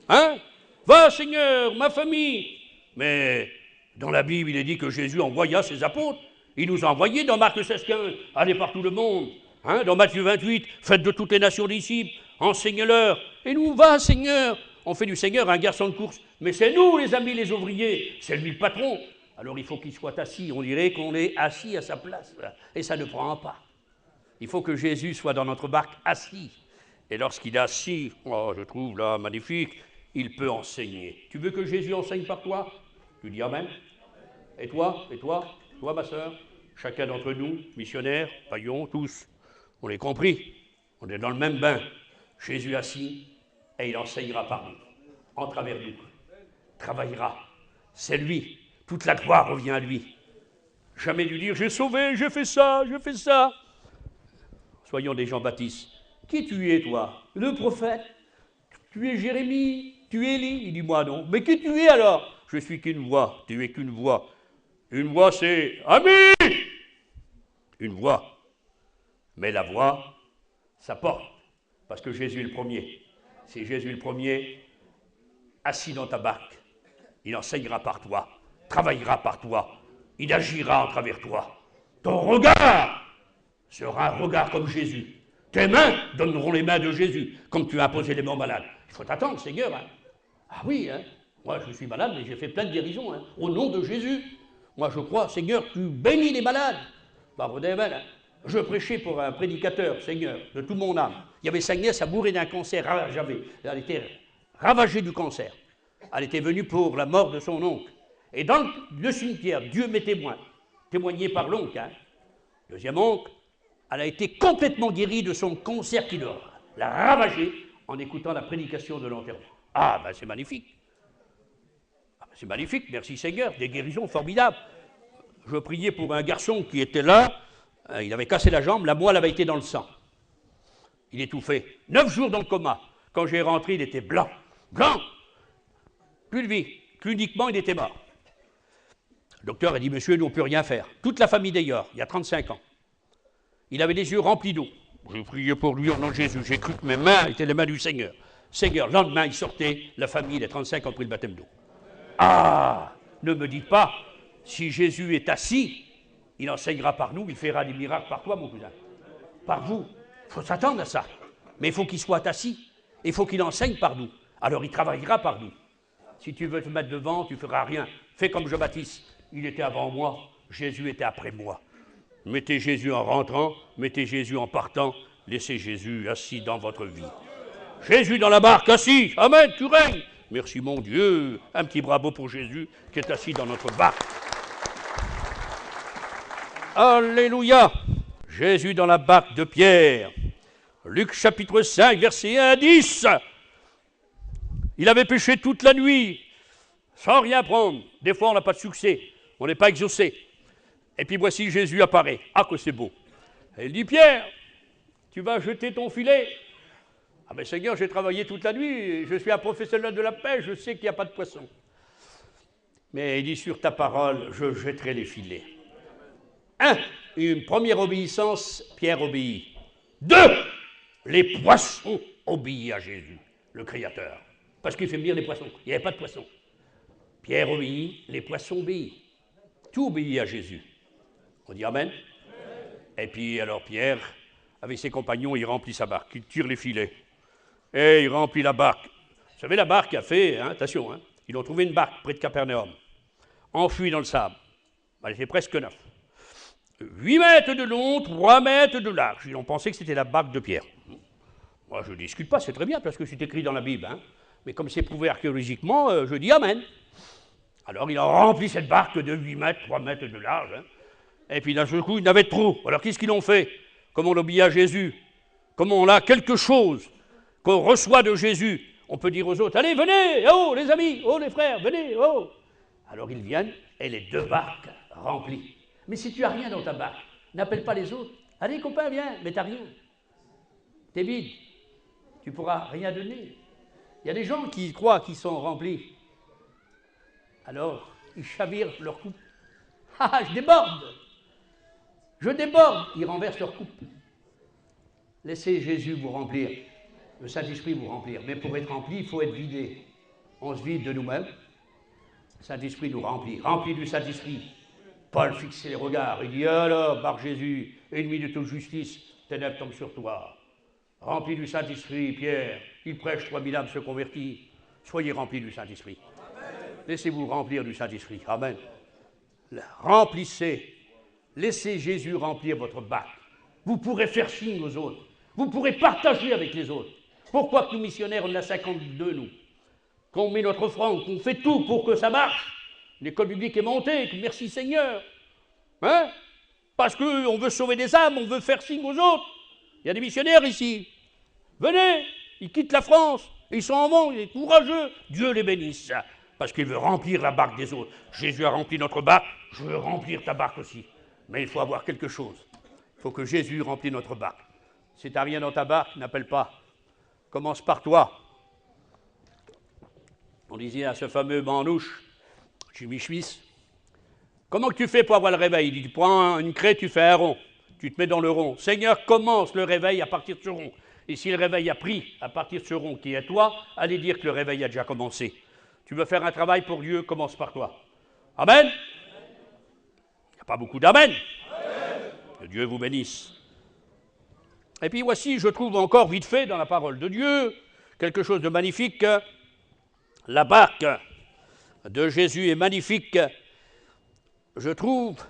Hein? Va, Seigneur, ma famille. Mais dans la Bible, il est dit que Jésus envoya ses apôtres. Il nous a envoyés dans Marc 16,15, allez par tout le monde. Hein? Dans Matthieu 28, faites de toutes les nations disciples, enseignez-leur. Et nous, va, Seigneur. On fait du Seigneur un garçon de course. Mais c'est nous, les amis, les ouvriers. C'est lui le patron. Alors il faut qu'il soit assis. On dirait qu'on est assis à sa place. Et ça ne prend pas. Il faut que Jésus soit dans notre barque assis. Et lorsqu'il est assis, oh, je trouve là magnifique, il peut enseigner. Tu veux que Jésus enseigne par toi? Tu dis Amen. Et toi? Et toi? Toi, ma sœur? Chacun d'entre nous, missionnaires, païens, tous, on est compris. On est dans le même bain. Jésus assis, et il enseignera par nous, en travers nous. Travaillera. C'est lui. Toute la gloire revient à lui. Jamais lui dire, j'ai sauvé, j'ai fait ça, j'ai fait ça. Soyons des Jean-Baptiste. Qui tu es, toi? Le prophète? Tu es Jérémie? Tu es Élie? Il dit, moi non. Mais qui tu es alors? Je suis qu'une voix. Tu es qu'une voix. Une voix, c'est ami. Une voix. Mais la voix, ça porte. Parce que Jésus est le premier. C'est Jésus le premier, assis dans ta barque. Il enseignera par toi, travaillera par toi, il agira en travers toi. Ton regard sera un regard comme Jésus. Tes mains donneront les mains de Jésus, comme tu as imposé les mains aux malades. Il faut t'attendre, Seigneur. Hein. Ah oui, hein. Moi je suis malade, mais j'ai fait plein de guérisons. Hein. Au nom de Jésus. Moi je crois, Seigneur, tu bénis les malades. Bah, vous avez mal, hein. Je prêchais pour un prédicateur, Seigneur, de toute mon âme. Il y avait sa nièce, elle mourait d'un cancer. Elle était ravagée du cancer. Elle était venue pour la mort de son oncle. Et dans le cimetière, Dieu m'est témoin, témoigné par l'oncle. Hein. Deuxième oncle, elle a été complètement guérie de son cancer qui l'a ravagée en écoutant la prédication de l'enterrement. Ah, ben c'est magnifique. Ah, ben, c'est magnifique, merci Seigneur, des guérisons formidables. Je priais pour un garçon qui était là, il avait cassé la jambe, la moelle avait été dans le sang. Il étouffait. 9 jours dans le coma. Quand j'ai rentré, il était blanc. Blanc. Plus de vie. Cliniquement, il était mort. Le docteur a dit, monsieur, nous, on ne peut rien faire. Toute la famille d'ailleurs, il y a 35 ans. Il avait les yeux remplis d'eau. J'ai prié pour lui au nom de Jésus. J'ai cru que mes mains étaient les mains du Seigneur. Seigneur, le lendemain, il sortait, la famille, les 35 ans, ont pris le baptême d'eau. Ah, ne me dites pas, si Jésus est assis, il enseignera par nous, il fera des miracles par toi, mon cousin. Par vous. Il faut s'attendre à ça. Mais il faut qu'il soit assis. Il faut qu'il enseigne par nous. Alors il travaillera par nous. Si tu veux te mettre devant, tu ne feras rien. Fais comme Jean-Baptiste. Il était avant moi, Jésus était après moi. Mettez Jésus en rentrant, mettez Jésus en partant, laissez Jésus assis dans votre vie. Jésus dans la barque, assis. Amen, tu règnes. Merci mon Dieu. Un petit bravo pour Jésus qui est assis dans notre barque. Alléluia. Jésus dans la barque de Pierre. Luc chapitre 5, verset 1 à 10. Il avait péché toute la nuit, sans rien prendre. Des fois, on n'a pas de succès, on n'est pas exaucé. Et puis voici Jésus apparaît. Ah, que c'est beau. Et il dit, Pierre, tu vas jeter ton filet. Ah mais Seigneur, j'ai travaillé toute la nuit, je suis un professionnel de la pêche, je sais qu'il n'y a pas de poisson. Mais il dit, sur ta parole, je jetterai les filets. Une première obéissance, Pierre obéit. 2, les poissons obéissent à Jésus, le Créateur. Parce qu'il fait venir les poissons, il n'y avait pas de poissons. Pierre obéit, les poissons obéissent. Tout obéit à Jésus. On dit Amen. Et puis alors Pierre, avec ses compagnons, il remplit sa barque, il tire les filets. Et il remplit la barque. Vous savez, la barque a fait, attention, ils ont trouvé une barque près de Capernaum, enfouie dans le sable. Elle fait presque 9. 8 mètres de long, 3 mètres de large. Ils ont pensé que c'était la barque de Pierre. Moi, je ne discute pas, c'est très bien, parce que c'est écrit dans la Bible. Mais comme c'est prouvé archéologiquement, je dis Amen. Alors, il a rempli cette barque de 8 mètres, 3 mètres de large. Et puis, d'un seul coup, il n'avait de trou. Alors, qu'est-ce qu'ils ont fait? Comment on obéit à Jésus? Comment on a quelque chose qu'on reçoit de Jésus? On peut dire aux autres, allez, venez, oh, les amis, oh, les frères, venez, oh. Alors, ils viennent, et les 2 barques remplies. Mais si tu n'as rien dans ta barque, n'appelle pas les autres. Allez, copain, viens, mais tu n'as rien. Tu es vide. Tu ne pourras rien donner. Il y a des gens qui croient qu'ils sont remplis. Alors, ils chavirent leur coupe. Ah, je déborde. Je déborde. Ils renversent leur coupe. Laissez Jésus vous remplir. Le Saint-Esprit vous remplir. Mais pour être rempli, il faut être vidé. On se vide de nous-mêmes. Le Saint-Esprit nous remplit. Rempli du Saint-Esprit. Paul fixait les regards. Il dit, alors, par Jésus, ennemi de toute justice, ténèbres tombent sur toi. Rempli du Saint-Esprit, Pierre, il prêche, 3000 âmes se convertissent. Soyez remplis du Saint-Esprit. Laissez-vous remplir du Saint-Esprit. Amen. Remplissez. Laissez Jésus remplir votre barque. Vous pourrez faire signe aux autres. Vous pourrez partager avec les autres. Pourquoi que nous, missionnaires, on en a 52, nous? Qu'on met notre offrande, qu'on fait tout pour que ça marche. L'école biblique est montée, merci Seigneur. Parce qu'on veut sauver des âmes, on veut faire signe aux autres. Il y a des missionnaires ici. Venez, ils quittent la France, ils sont en vent, ils sont courageux. Dieu les bénisse, parce qu'il veut remplir la barque des autres. Jésus a rempli notre barque, je veux remplir ta barque aussi. Mais il faut avoir quelque chose. Il faut que Jésus remplisse notre barque. Si tu n'as rien dans ta barque, n'appelle pas. Commence par toi. On disait à ce fameux manouche, Jimmy Schmiss, comment que tu fais pour avoir le réveil? Il dit, tu prends une craie, tu fais un rond. Tu te mets dans le rond. Seigneur, commence le réveil à partir de ce rond. Et si le réveil a pris à partir de ce rond qui est à toi, allez dire que le réveil a déjà commencé. Tu veux faire un travail pour Dieu, commence par toi. Amen. Il n'y a pas beaucoup d'amen. Que Dieu vous bénisse. Et puis voici, je trouve encore vite fait dans la parole de Dieu, quelque chose de magnifique. La barque de Jésus est magnifique, je trouve,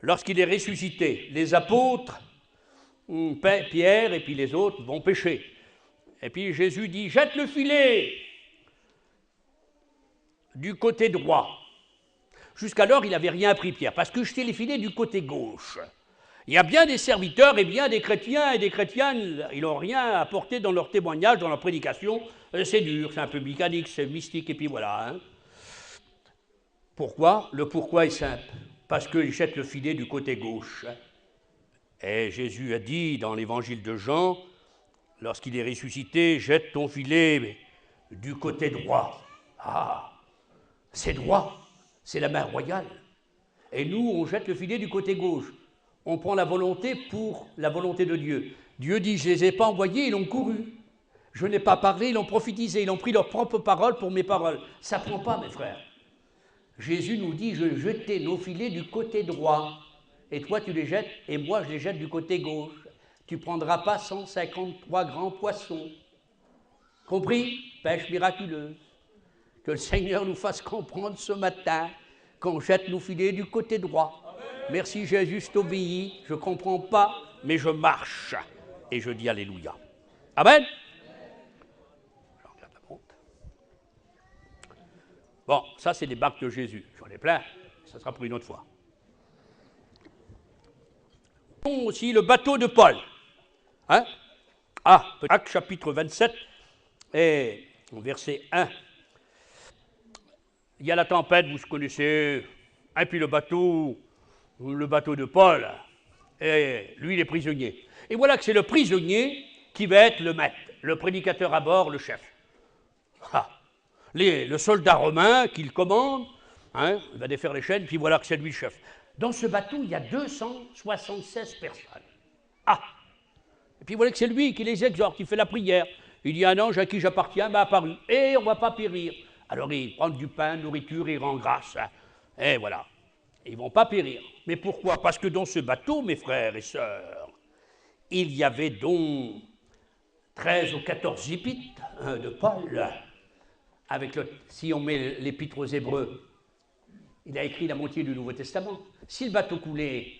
lorsqu'il est ressuscité. Les apôtres, Pierre et puis les autres vont pêcher. Et puis Jésus dit, jette le filet du côté droit. Jusqu'alors, il n'avait rien appris, Pierre, parce que jeter les filets du côté gauche. Il y a bien des serviteurs et bien des chrétiens et des chrétiennes, ils n'ont rien apporté dans leur témoignage, dans leur prédication. C'est dur, c'est un peu mécanique, c'est mystique, et puis voilà. Pourquoi? Le pourquoi est simple. Parce qu'ils jettent le filet du côté gauche. Et Jésus a dit dans l'évangile de Jean, lorsqu'il est ressuscité, jette ton filet du côté droit. Ah, c'est droit, c'est la main royale. Et nous, on jette le filet du côté gauche. On prend la volonté pour la volonté de Dieu. Dieu dit, je ne les ai pas envoyés, ils ont couru. Je n'ai pas parlé, ils ont prophétisé, ils ont pris leurs propres paroles pour mes paroles. Ça ne prend pas, mes frères. Jésus nous dit, je jetais nos filets du côté droit. Et toi, tu les jettes, et moi, je les jette du côté gauche. Tu ne prendras pas 153 grands poissons. Compris? Pêche miraculeuse. Que le Seigneur nous fasse comprendre ce matin qu'on jette nos filets du côté droit. Merci Jésus, je t'obéis, je ne comprends pas, mais je marche. Et je dis Alléluia. Amen. Je regarde la montre. Bon, ça c'est les barques de Jésus. J'en ai plein, ça sera pour une autre fois. Aussi le bateau de Paul. Hein? Ah, Actes chapitre 27, et verset 1. Il y a la tempête, vous connaissez, et puis le bateau de Paul, et lui il est prisonnier. Et voilà que c'est le prisonnier qui va être le maître, le prédicateur à bord, le chef. Ah. Le soldat romain qui le commande, hein, il va défaire les chaînes, puis voilà que c'est lui le chef. Dans ce bateau, il y a 276 personnes. Ah! Et puis voilà que c'est lui qui les exhorte, qui fait la prière. Il y a un ange à qui j'appartiens m'a apparu, et on ne va pas périr. Alors il prend du pain, nourriture, il rend grâce. Et voilà. Ils ne vont pas périr. Mais pourquoi? Parce que dans ce bateau, mes frères et sœurs, il y avait donc 13 ou 14 épîtres de Paul. Avec si on met l'épître aux Hébreux, il a écrit la moitié du Nouveau Testament. Si le bateau coulait,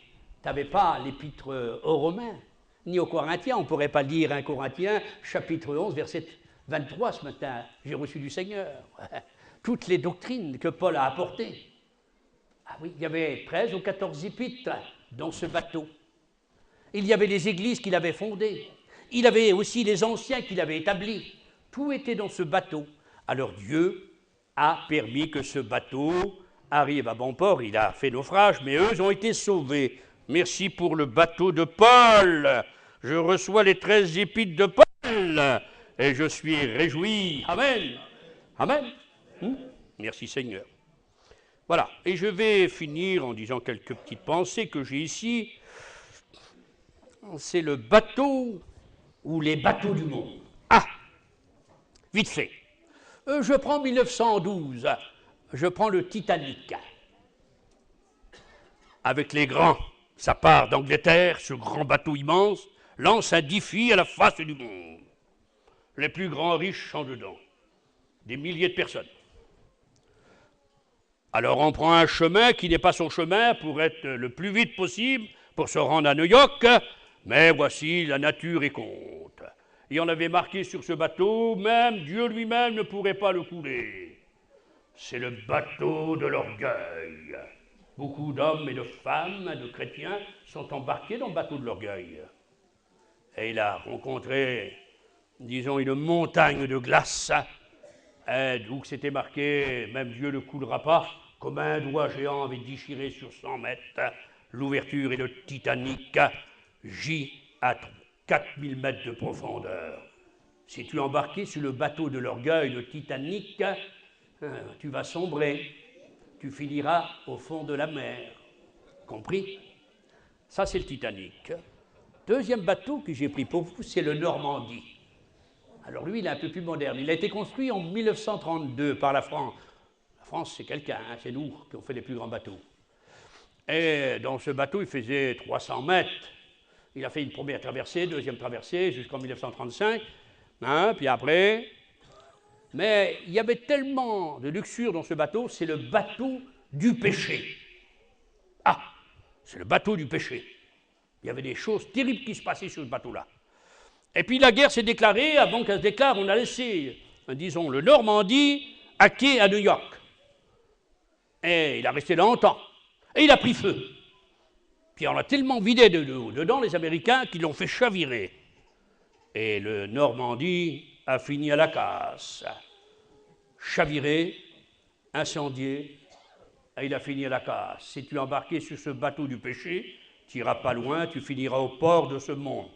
tu n'avais pas l'épître aux Romains, ni aux Corinthiens. On ne pourrait pas lire 1 Corinthiens, chapitre 11, verset 23 ce matin. J'ai reçu du Seigneur. Toutes les doctrines que Paul a apportées. Ah oui, il y avait 13 ou 14 épîtres dans ce bateau. Il y avait les églises qu'il avait fondées. Il avait aussi les anciens qu'il avait établis. Tout était dans ce bateau. Alors Dieu a permis que ce bateau arrive à bon port. Il a fait naufrage, mais eux ont été sauvés. Merci pour le bateau de Paul. Je reçois les 13 épîtres de Paul et je suis réjoui. Amen. Amen. Merci Seigneur. Voilà. Et je vais finir en disant quelques petites pensées que j'ai ici. C'est le bateau ou les bateaux du monde. Ah, vite fait. Je prends 1912, je prends le Titanic. Avec les grands, ça part d'Angleterre, ce grand bateau immense, lance un défi à la face du monde. Les plus grands riches sont dedans, des milliers de personnes. Alors on prend un chemin qui n'est pas son chemin pour être le plus vite possible, pour se rendre à New York, mais voici, la nature est contre. Et on avait marqué sur ce bateau, même Dieu lui-même ne pourrait pas le couler. C'est le bateau de l'orgueil. Beaucoup d'hommes et de femmes, de chrétiens, sont embarqués dans le bateau de l'orgueil. Et il a rencontré, disons, une montagne de glace, d'où c'était marqué, même Dieu ne coulera pas, comme un doigt géant avait déchiré sur 100 mètres l'ouverture et le Titanic gît à 4000 mètres de profondeur. Si tu es embarqué sur le bateau de l'orgueil, le Titanic, tu vas sombrer, tu finiras au fond de la mer. Compris? Ça, c'est le Titanic. Deuxième bateau que j'ai pris pour vous, c'est le Normandie. Alors lui, il est un peu plus moderne. Il a été construit en 1932 par la France. La France, c'est quelqu'un, hein, c'est nous qui avons fait les plus grands bateaux. Et dans ce bateau, il faisait 300 mètres. Il a fait une première traversée, deuxième traversée, jusqu'en 1935. Hein, puis après... Mais il y avait tellement de luxure dans ce bateau, c'est le bateau du péché. Ah, c'est le bateau du péché. Il y avait des choses terribles qui se passaient sur ce bateau-là. Et puis la guerre s'est déclarée, avant qu'elle se déclare, on a laissé, disons, le Normandie à quai à New York. Et il a resté longtemps. Et il a pris feu. Puis on a tellement vidé dedans, les Américains, qu'ils l'ont fait chavirer. Et le Normandie a fini à la casse. Chaviré, incendié, et il a fini à la casse. Si tu es embarqué sur ce bateau du péché, tu n'iras pas loin, tu finiras au port de ce monde.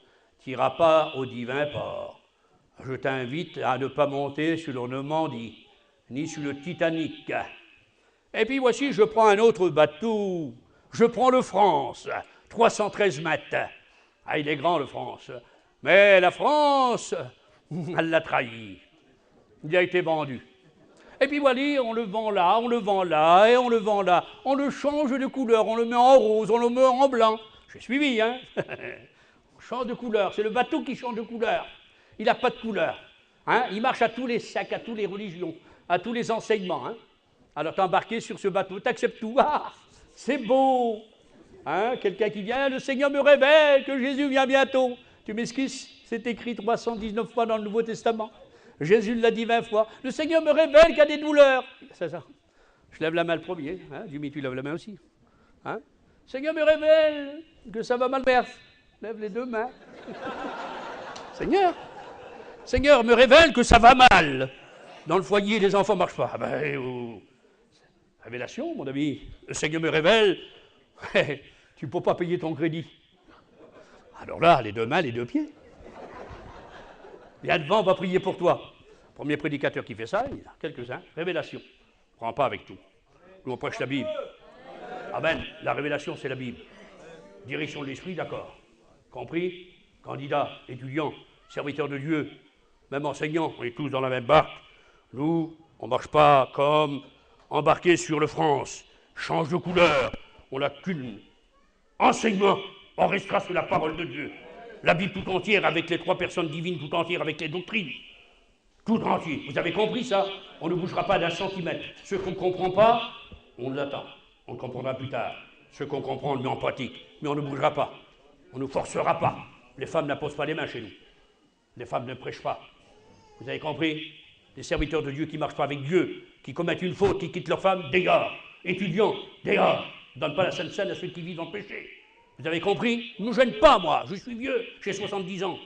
Tu n'iras pas au divin port. Je t'invite à ne pas monter sur le Normandie, ni sur le Titanic. Et puis voici, je prends un autre bateau, je prends le France, 313 mètres. Ah, il est grand le France. Mais la France, elle l'a trahi. Il a été vendu. Et puis voilà, on le vend là, on le vend là, et on le vend là. On le change de couleur, on le met en rose, on le met en blanc. J'ai suivi, hein. On change de couleur, c'est le bateau qui change de couleur. Il n'a pas de couleur. Hein? Il marche à tous les sacs, à toutes les religions, à tous les enseignements. Hein? Alors t'es embarqué sur ce bateau, t'acceptes tout. Ah, c'est beau. Hein? Quelqu'un qui vient, le Seigneur me révèle que Jésus vient bientôt. Tu m'excuses, c'est écrit 319 fois dans le Nouveau Testament. Jésus l'a dit 20 fois. Le Seigneur me révèle qu'il y a des douleurs. C'est ça. Je lève la main le premier. Hein? Jimmy, tu lèves la main aussi. Hein? Seigneur me révèle que ça va mal. Lève les deux mains. Seigneur, Seigneur me révèle que ça va mal. Dans le foyer, les enfants ne marchent pas. Ah ben, révélation, mon ami. Le Seigneur me révèle, tu ne peux pas payer ton crédit. Alors là, les deux mains, les deux pieds. Viens devant, on va prier pour toi. Premier prédicateur qui fait ça, il y en a quelques-uns. Révélation. On ne prend pas avec tout. Nous, on prêche la Bible. Amen. La révélation, c'est la Bible. Direction de l'esprit, d'accord. Compris? Candidat, étudiant, serviteur de Dieu, même enseignant, on est tous dans la même barque. Nous, on ne marche pas comme embarqués sur le France. Change de couleur. On n'a qu'une enseignement. On restera sous la parole de Dieu. La Bible tout entière avec les trois personnes divines, tout entière avec les doctrines. Tout entier. Vous avez compris ça? On ne bougera pas d'un centimètre. Ce qu'on ne comprend pas, on l'attend. On le comprendra plus tard. Ce qu'on comprend, on le met en pratique. Mais on ne bougera pas. On ne nous forcera pas. Les femmes n'apposent pas les mains chez nous. Les femmes ne prêchent pas. Vous avez compris? Les serviteurs de Dieu qui ne marchent pas avec Dieu, qui commettent une faute, qui quittent leur femme, dégage. Étudiants, dégage. Ne donne pas la Sainte Seine à ceux qui vivent en péché. Vous avez compris? Ne me gêne pas, moi. Je suis vieux, j'ai 70 ans.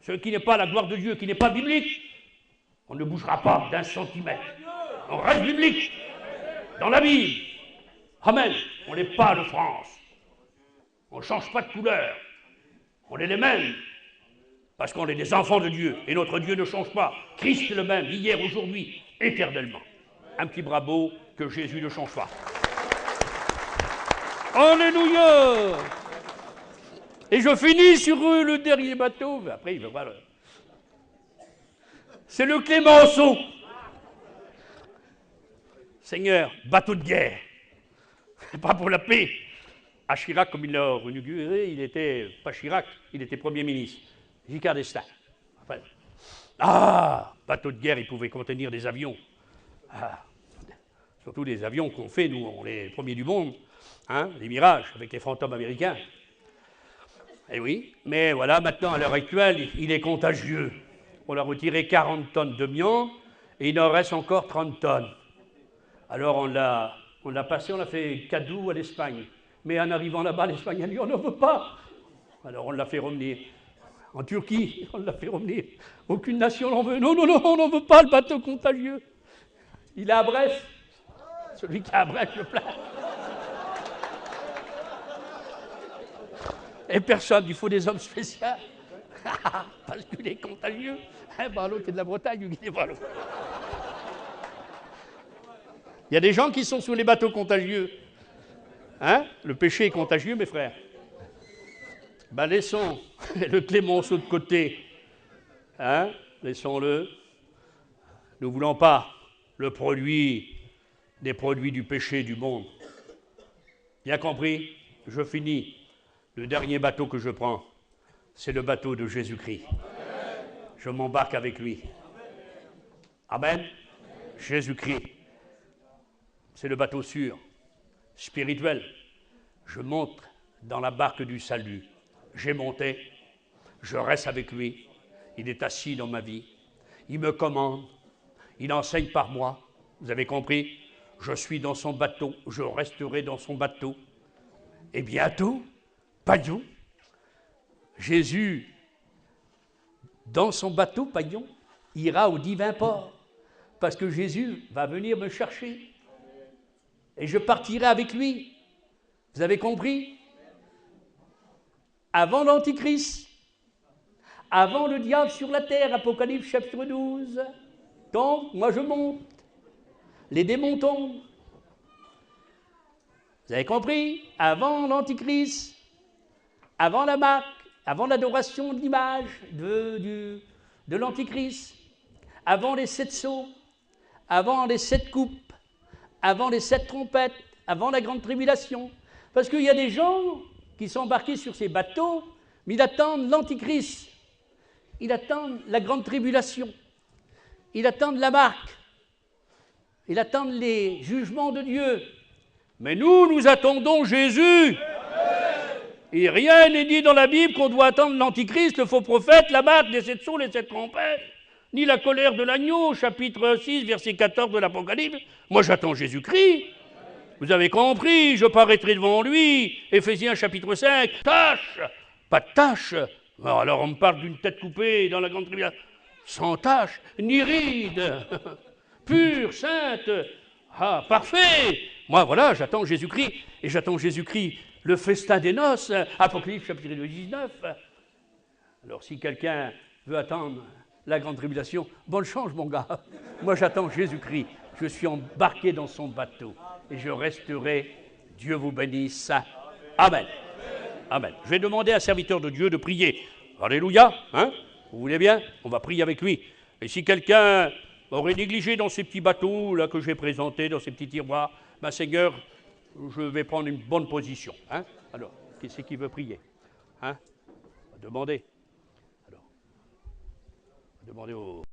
Ce qui n'est pas la gloire de Dieu, qui n'est pas biblique, on ne bougera pas d'un centimètre. On reste biblique, dans la Bible. Amen. On n'est pas de France. On ne change pas de couleur. On est les mêmes. Parce qu'on est des enfants de Dieu. Et notre Dieu ne change pas. Christ est le même, hier, aujourd'hui, éternellement. Un petit bravo que Jésus ne change pas. Alléluia. Et je finis sur le dernier bateau. Après, il va voir. C'est le Clémenceau. Seigneur, bateau de guerre. Pas pour la paix. À Chirac, comme il l'a inauguré, il était, pas Chirac, il était Premier ministre. Giscard d'Estaing. Enfin, bateau de guerre, il pouvait contenir des avions. Surtout des avions qu'on fait, nous, on est les premiers du monde. Hein, les Mirages, avec les fantômes américains. Eh oui, mais voilà, maintenant, à l'heure actuelle, il est contagieux. On a retiré 40 tonnes de mion, et il en reste encore 30 tonnes. Alors on l'a passé, on l'a fait cadeau à l'Espagne. Mais en arrivant là-bas, l'Espagne a dit, on n'en veut pas. Alors on l'a fait revenir. En Turquie, on l'a fait revenir. Aucune nation n'en veut. Non, non, non, on n'en veut pas, le bateau contagieux. Il est à Brest. Celui qui est à Brest, le plat. Et personne, il faut des hommes spéciaux. Parce qu'il est contagieux. L'autre est de la Bretagne, il est pas l'autre. Il y a des gens qui sont sur les bateaux contagieux. Hein? Le péché est contagieux, mes frères. Ben laissons le Clémenceau de côté. Hein? Laissons-le. Nous ne voulons pas le produit des produits du péché du monde. Bien compris? Je finis. Le dernier bateau que je prends, c'est le bateau de Jésus-Christ. Je m'embarque avec lui. Amen. Jésus-Christ. C'est le bateau sûr, spirituel. Je monte dans la barque du salut. J'ai monté, je reste avec lui. Il est assis dans ma vie. Il me commande, il enseigne par moi. Vous avez compris? Je suis dans son bateau, je resterai dans son bateau. Et bientôt, Paillon, Jésus, dans son bateau, Paillon, ira au divin port. Parce que Jésus va venir me chercher. Et je partirai avec lui. Vous avez compris? Avant l'Antichrist, avant le diable sur la terre, Apocalypse chapitre 12. Donc, moi je monte. Les démons tombent. Vous avez compris? Avant l'Antichrist, avant la marque, avant l'adoration de l'image de l'Antichrist, avant les 7 sceaux, avant les 7 coupes, avant les 7 trompettes, avant la grande tribulation. Parce qu'il y a des gens qui sont embarqués sur ces bateaux, mais ils attendent l'Antichrist, ils attendent la grande tribulation, ils attendent la marque, ils attendent les jugements de Dieu. Mais nous attendons Jésus. Et rien n'est dit dans la Bible qu'on doit attendre l'Antichrist, le faux prophète, la marque, les 7 sceaux, les 7 trompettes, ni la colère de l'agneau, chapitre 6, verset 14 de l'Apocalypse. Moi, j'attends Jésus-Christ. Vous avez compris, je paraîtrai devant lui. Éphésiens chapitre 5, tâche, pas de tâche. Alors on me parle d'une tête coupée dans la grande tribulation. Sans tâche, ni ride, pure, sainte. Ah, parfait. Moi, voilà, j'attends Jésus-Christ, et j'attends Jésus-Christ, le festin des noces, Apocalypse chapitre 19. Alors si quelqu'un veut attendre la grande tribulation, bonne chance mon gars. Moi j'attends Jésus-Christ, je suis embarqué dans son bateau et je resterai. Dieu vous bénisse. Amen. Amen. Je vais demander à un serviteur de Dieu de prier. Alléluia, hein? Vous voulez bien? On va prier avec lui. Et si quelqu'un aurait négligé dans ces petits bateaux là que j'ai présentés, dans ces petits tiroirs, ben Seigneur, je vais prendre une bonne position. Hein? Alors, qui c'est qui veut prier? Hein? On va demander. Alors, on va demander au